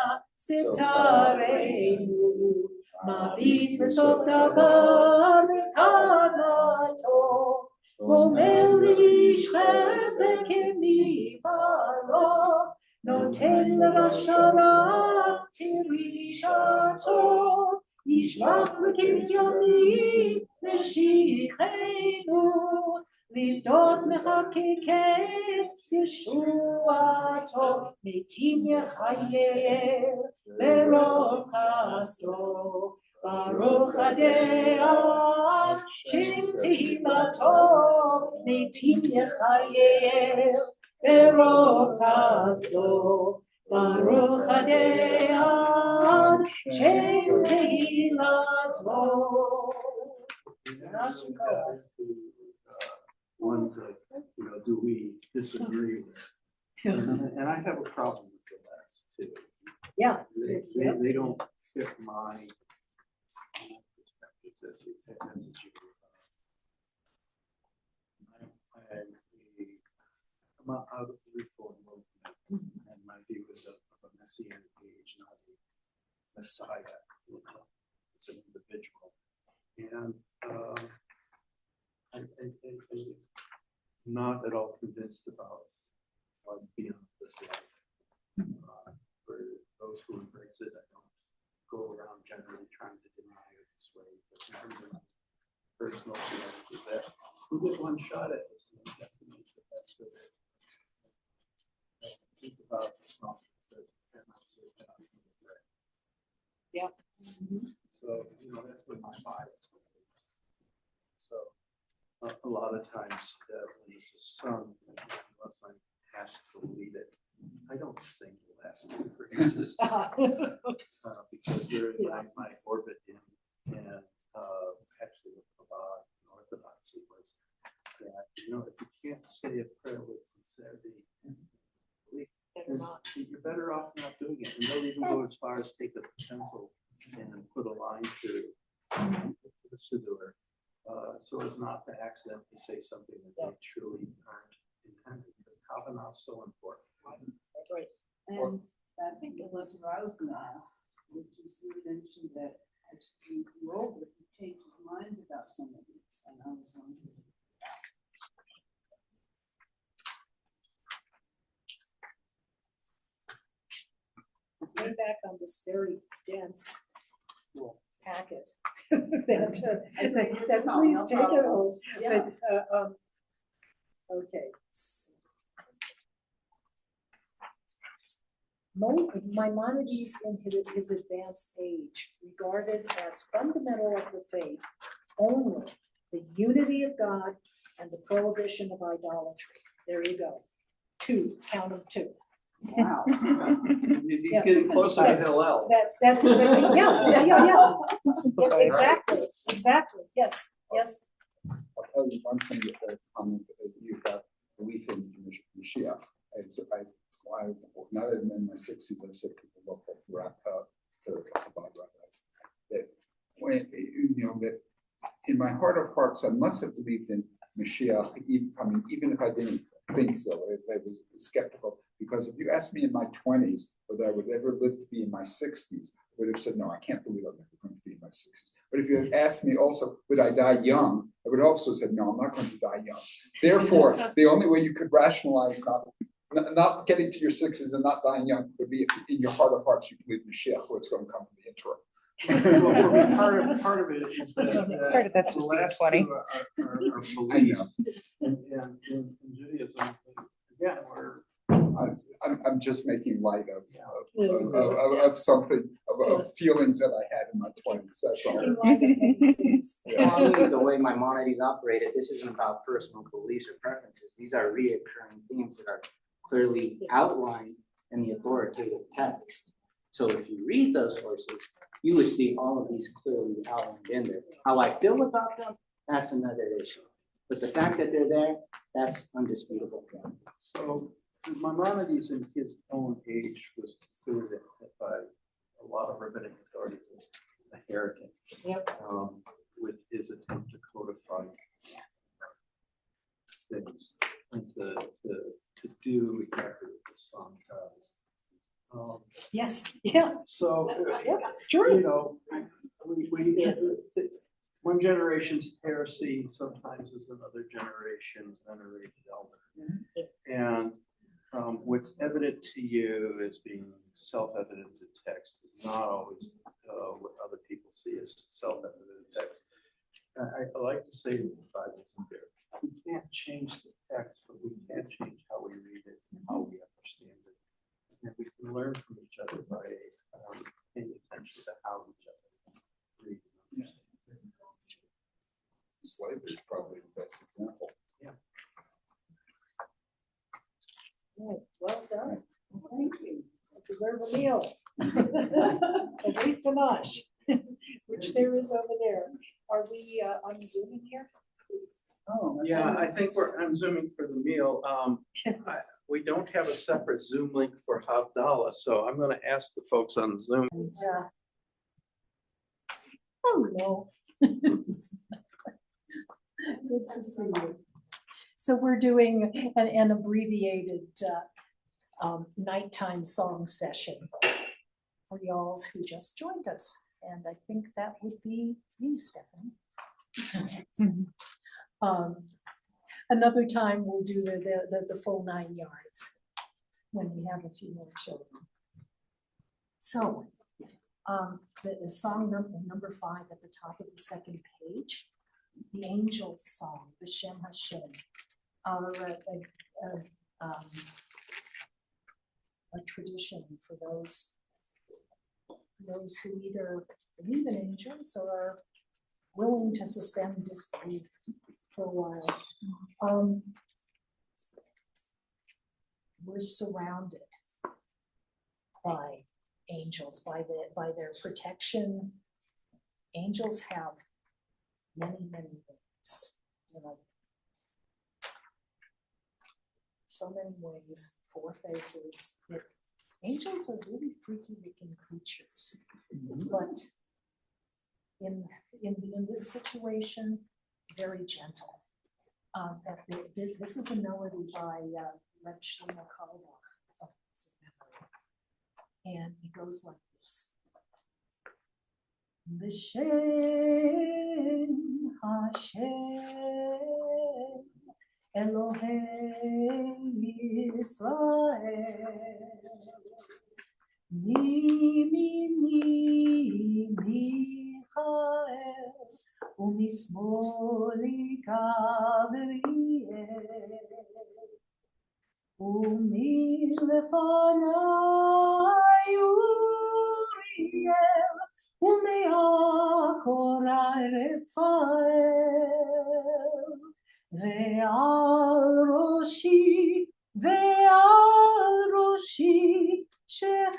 siftareinu, mabit besof davar lekanato, אומר לאיש חסד כמפעלו, נותן לרשע רע כרשעתו, ישלח לקציונים משיחנו, לפדות מחכי קץ ישועתו, מתים יחייל ברוב חסדו, ברוך הדעת שם תהילתו, מתים יחייל ברוב חסדו, ברוך הדעת שם תהילתו. Ones that, do we disagree with? And I have a problem with the last two. Yeah. They don't fit my perspectives as a Jew. I'm out of the Reform movement, and my view is of a messianic age, not a messiah. It's an individual. And I'm not at all convinced about beyond this life. For those who embrace it, I don't go around generally trying to deny or dissuade. But in terms of personal feelings, is that we get one shot at this, and we have to make the best of it. Think about the song that Yeah. So, that's what my bias is. So, a lot of times when this is sung, unless I'm asked to lead it, I don't sing the last two phrases because they're in my orbit and actually with Chabad and Orthodoxy was that, if you can't say a prayer with sincerity, you're better off not doing it. And they'll even go as far as take a pencil and put a line through the Siddur, so as not to accidentally say something that they truly aren't intended. Because Kavanah is so important. Right. And I think that's what I was going to ask, which is you mentioned that as you grew older, he changed his mind about some of these, and I was wondering. Way back on this very dense packet that please take it home. Yeah. But, okay. Maimonides in his advanced age regarded as fundamental of the faith only the unity of God and the prohibition of idolatry. There you go. Count them two. Wow. He's getting closer to Hillel. That's exactly. Yes. I'll tell you one thing that comment that you got belief in Mashiach. Now that I'm in my 60s, I've said people look like about rabbis. That when that in my heart of hearts, I must have believed in Mashiach, even if I didn't think so, if I was skeptical. Because if you asked me in my 20s whether I would ever live to be in my 60s, I would have said, no, I can't believe I'm never going to be in my 60s. But if you had asked me also, would I die young, I would also said, no, I'm not going to die young. Therefore, the only way you could rationalize not getting to your 60s and not dying young would be if in your heart of hearts you believe Mashiach, what's going to come in the interim. Well, for me, part of it is that Part of that's the just being last funny. two are beliefs. And in Judaism, again, I'm just making light of something of feelings that I had in my 20s. That's all. Well, the way Maimonides operated, this isn't about personal beliefs or preferences. These are reoccurring themes that are clearly outlined in the authoritative text. So if you read those sources, you would see all of these clearly outlined in there. How I feel about them, that's another issue. But the fact that they're there, that's undisputable. So Maimonides in his own age was considered by a lot of rabbinic authorities as a heretic. Yep. With his attempt to codify things and to do exactly what the song does. Yes, yeah, So, yeah, that's you true. know, one generation's heresy sometimes is another generation's venerated elder. And what's evident to you as being self-evident in text is not always what other people see as self-evident in text. I like to say that the Bible's in there. We can't change the text, but we can change how we read it and how we understand it. And we can learn from each other by paying attention to how each other read and understand. Slavery is probably the best example. Right, well done. Thank you. I deserve a meal. At least a nosh, which there is over there. Are we on Zoom here? Oh, that's Yeah, all. I think I'm zooming for the meal. We don't have a separate Zoom link for Havdalah, so I'm going to ask the folks on Zoom. And, hello. Good to see you. So we're doing an abbreviated nighttime song session for y'alls who just joined us. And I think that would be you, Stephanie. Another time we'll do the full 9 yards when we have a few more children. So the song number 5 at the top of the second page, the Angel's Song, B'Shem Hashem, a tradition for those who either believe in angels or are willing to suspend disbelief for a while. We're surrounded by angels, by their protection. Angels have many ways, so many ways, 4 faces. Angels are really freaky-looking creatures, but in this situation, very gentle. This is a melody by Reb Shlomo Carlebach of his memory, and it goes like this: B'Shem Hashem Elohei Yisrael Mimini Michael Umismoli Gabriel Umilfanai Uriel Umeachorai Raphael Ve'al Roshi Shechinah.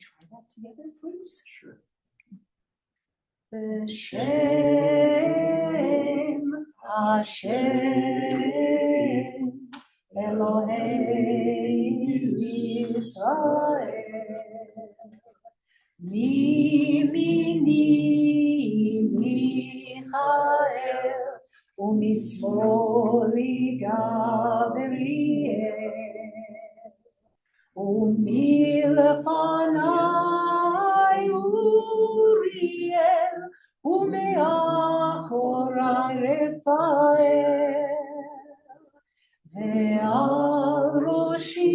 Try that together, please. Sure. B'Shem Hashem Elohei Yisrael Mimini Michael Umismoli Gabriel Umilfanai Uriel Umeachorai Raphael Ve'al Roshi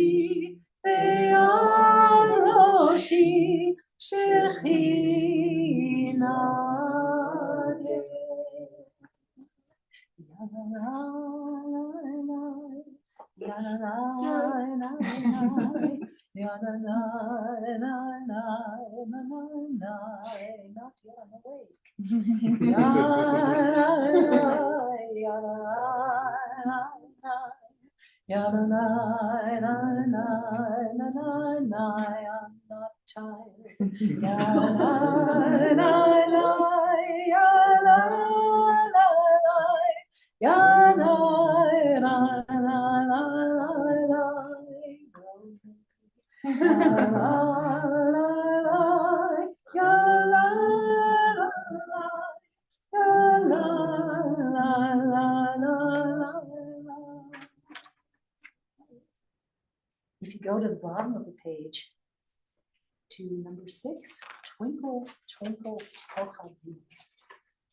Shechinah. Not yet, I'm awake. I'm not tired. If you go to the bottom of the page to number 6, twinkle, twinkle, kochavim.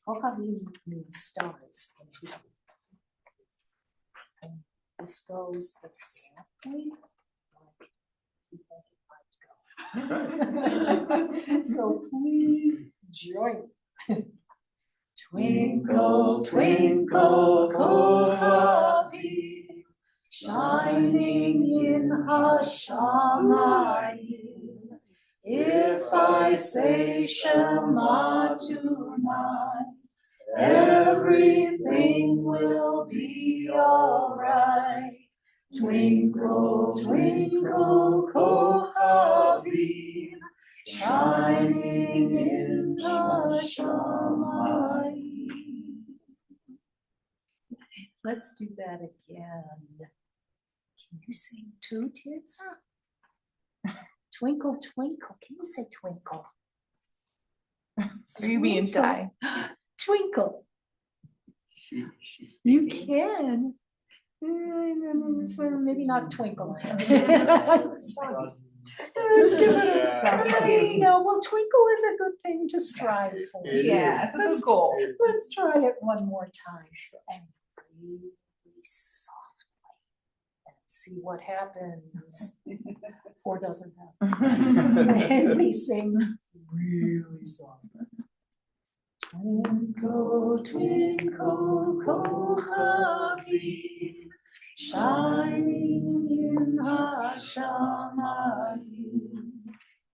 Kochavim means stars in Hebrew. And this goes exactly like you think it might go. So please join. Twinkle, twinkle, kochavim, shining in Hashamayim. If I say Shema tonight, everything will be alright. Twinkle, twinkle, kochavim, shining in Hashamayim. Let's do that again. Can you sing too, Tirza? Twinkle, twinkle. Can you say twinkle? Are you being shy? Twinkle. You can. Maybe not twinkle. Let's give it a no, well, twinkle is a good thing to strive for. Yeah, it's a good goal. Let's try it one more time. And really softly. And see what happens. Or doesn't happen. And we sing really softly. Twinkle, twinkle, kochavim, shining in Hashamayim.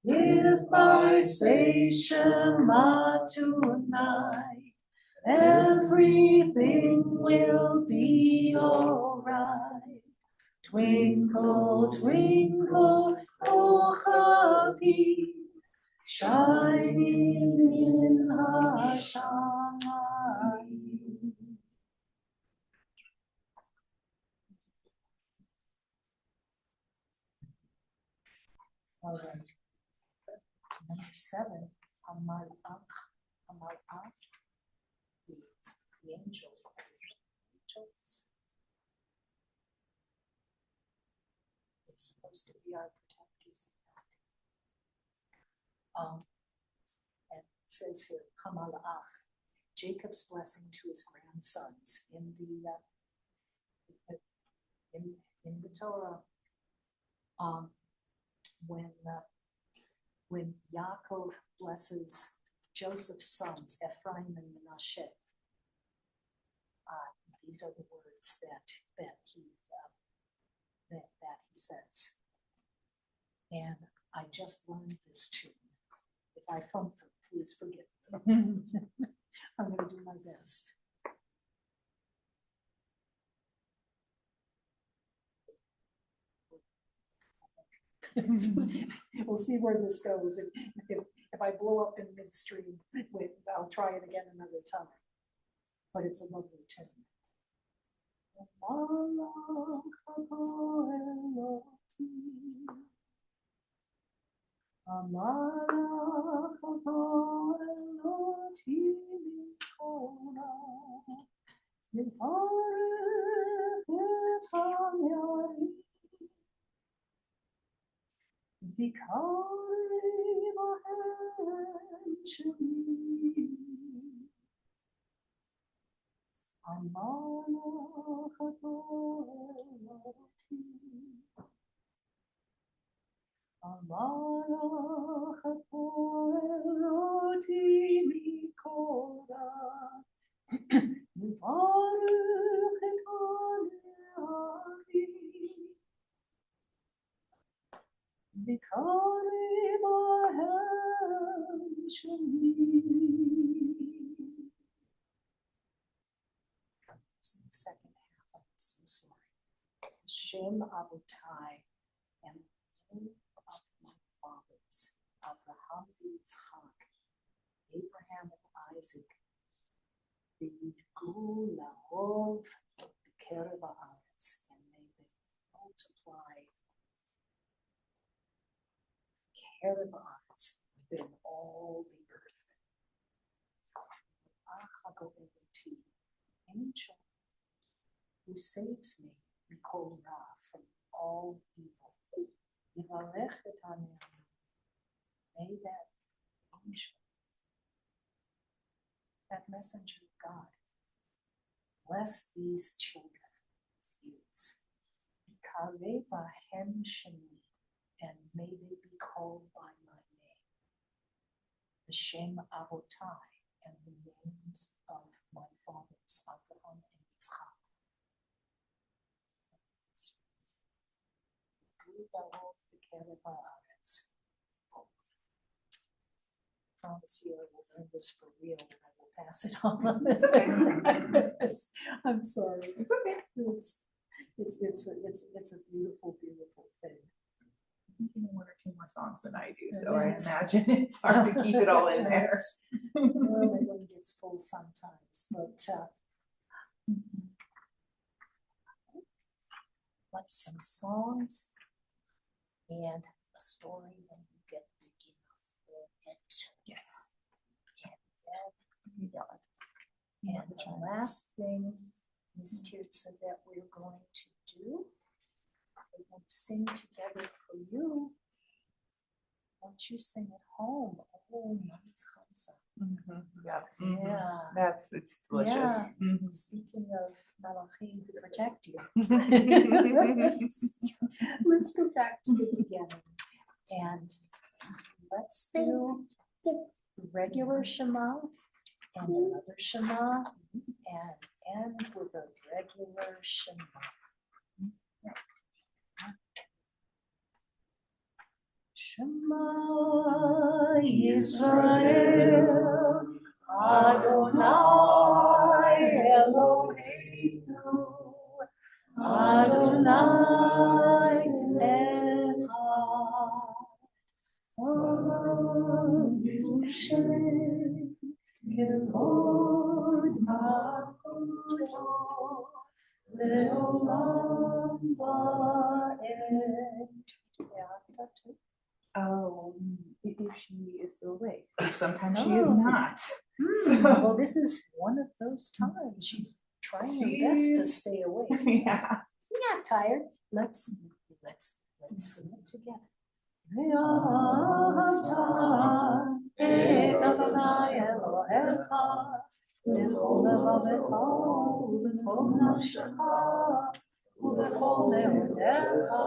If I say Shema tonight, everything will be alright. Twinkle, twinkle, kochavim, shining in Hashamayim. All right. Number 7, Hamalach. Hamalach means the angel. Angels. They're supposed to be our protectors. And it says here, Hamalach, Jacob's blessing to his grandsons in the Torah. When Yaakov blesses Joseph's sons, Ephraim and Menashe, these are the words that he says. And I just learned this tune. If I fumble, please forgive me. I'm going to do my best. We'll see where this goes. If I blow up in midstream, I'll try it again another time. But it's a lovely tune. The second half, I'm so sorry. Shem Abutai, and the name of my fathers, Abraham, Yitzchak, Abraham and Isaac, the Yigdal Lahov, Bekerev Haaretz, and may they multiply Be'erev haaretz, within all the earth. Angel who saves me, Mikol Ra, from all evil. Yivalech et hane'anim. May that angel, that messenger of God, bless these children, these youths. Yikareh bahem shemi, and may they be called by my name. B'shem avotai, and the names of my fathers, Abraham and Yitzchak. Yigdal b'kerev haaretz. Promise you I will learn this for real and I will pass it on. I'm sorry. It's okay. It's a beautiful, beautiful thing. I think you know one or two more songs than I do, so I imagine it's hard to keep it all in there. Well, it only gets full sometimes, but what's some songs and a story when you get big enough for it. Yes. And the last thing, Miss Tirza, that we're going to do, we're going to sing together for you. Won't you sing at home? Oh, nice Chansa. Yeah. Yeah. It's delicious. Yeah. Speaking of Malachim who protect you, let's go back to the beginning and let's do regular Shema and another Shema and end with a regular Shema. Shema Yisrael, Adonai Eloheinu, Adonai Echad. Yushem Kevod Malchuto Leolam Va'ed. If she is still awake, sometimes she is not. Well, this is one of those times. She's trying her best to stay awake. Yeah. You're not tired. Let's sing it together. Et Adonai Elohecha, b'chol levavecha, u'b'chol nafshecha, u'b'chol me'odecha,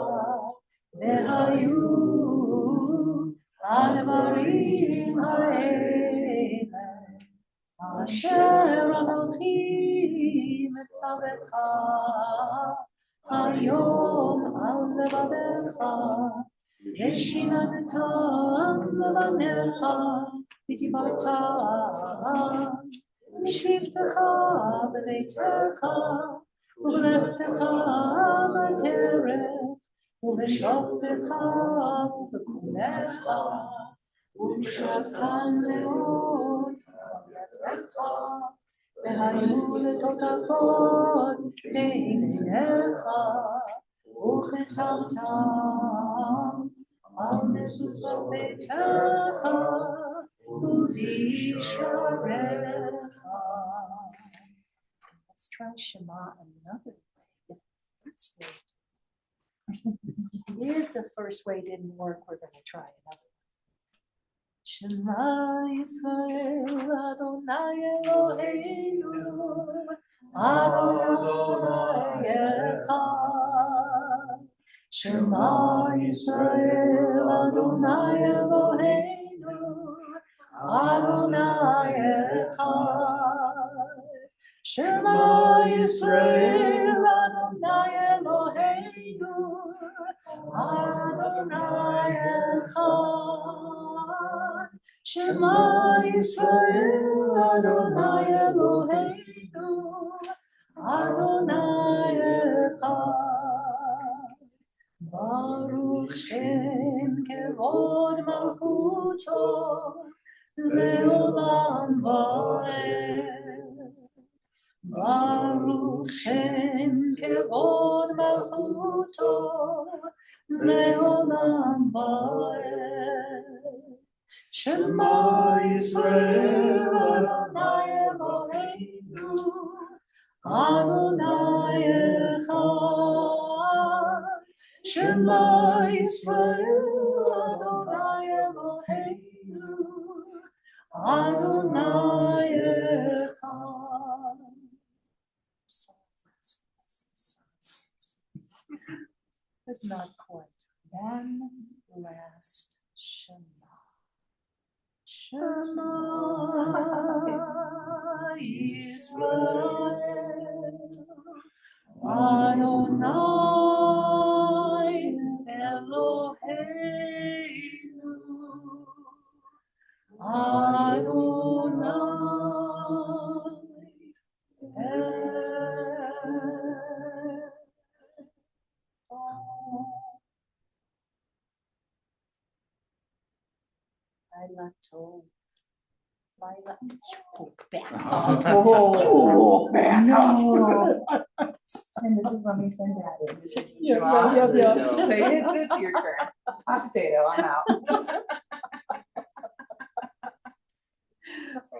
v'hayu הדברים האלה אשר אנוכי מצווך היום על לבבך ושיננת לבניך ודיברת בשבתך בביתך ובלכתך בדרך ובשוכבך ובקומך ובשבתם מאוד ידך והיו לטובתות בעיניך וכתבתם על מזוזות ביתך ובשעריך. Let's try Shema another way. If the first way didn't work, we're going to try another one. Shema Yisrael Adonai Eloheinu Adonai Echad. Shema Yisrael Adonai Eloheinu Adonai Echad. Shema Yisrael Adonai Eloheinu Adonai Echad. Shema Yisrael Adonai Eloheinu Adonai Echad. Baruch Shem Kevod Malchuto Leolam Va'ed. Baruch Shem Kevod Malchuto Leolam Vaed. Shema Yisrael Adonai Eloheinu Adonai Echad. Shema Yisrael Adonai Eloheinu Adonai Echad. But not quite. One last Shema. Shema Yisrael Adonai Eloheinu Adonai Lila told. Lila, you woke back up. You woke back up. And this is when we send that in. This is Yeah, Joshua. yeah, yeah. So it's your turn. Hot potato, I'm out.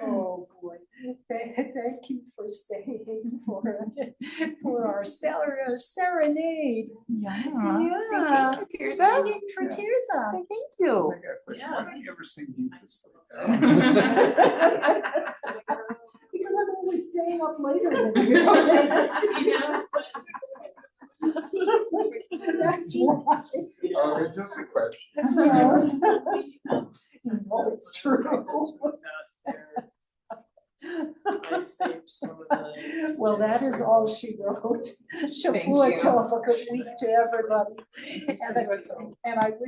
Oh, boy. Thank you for staying for our serenade. Yeah. Yeah. Thank you, Tirza. Singing for Tirza. Say thank you. Why don't you ever sing Jesus like Because I'm always staying up later than you. That's why. Just a question. Yes. No, it's true. I saved some of the. Well, that is all she wrote. Thank Shavua you. tov, a good week to everybody. And I wish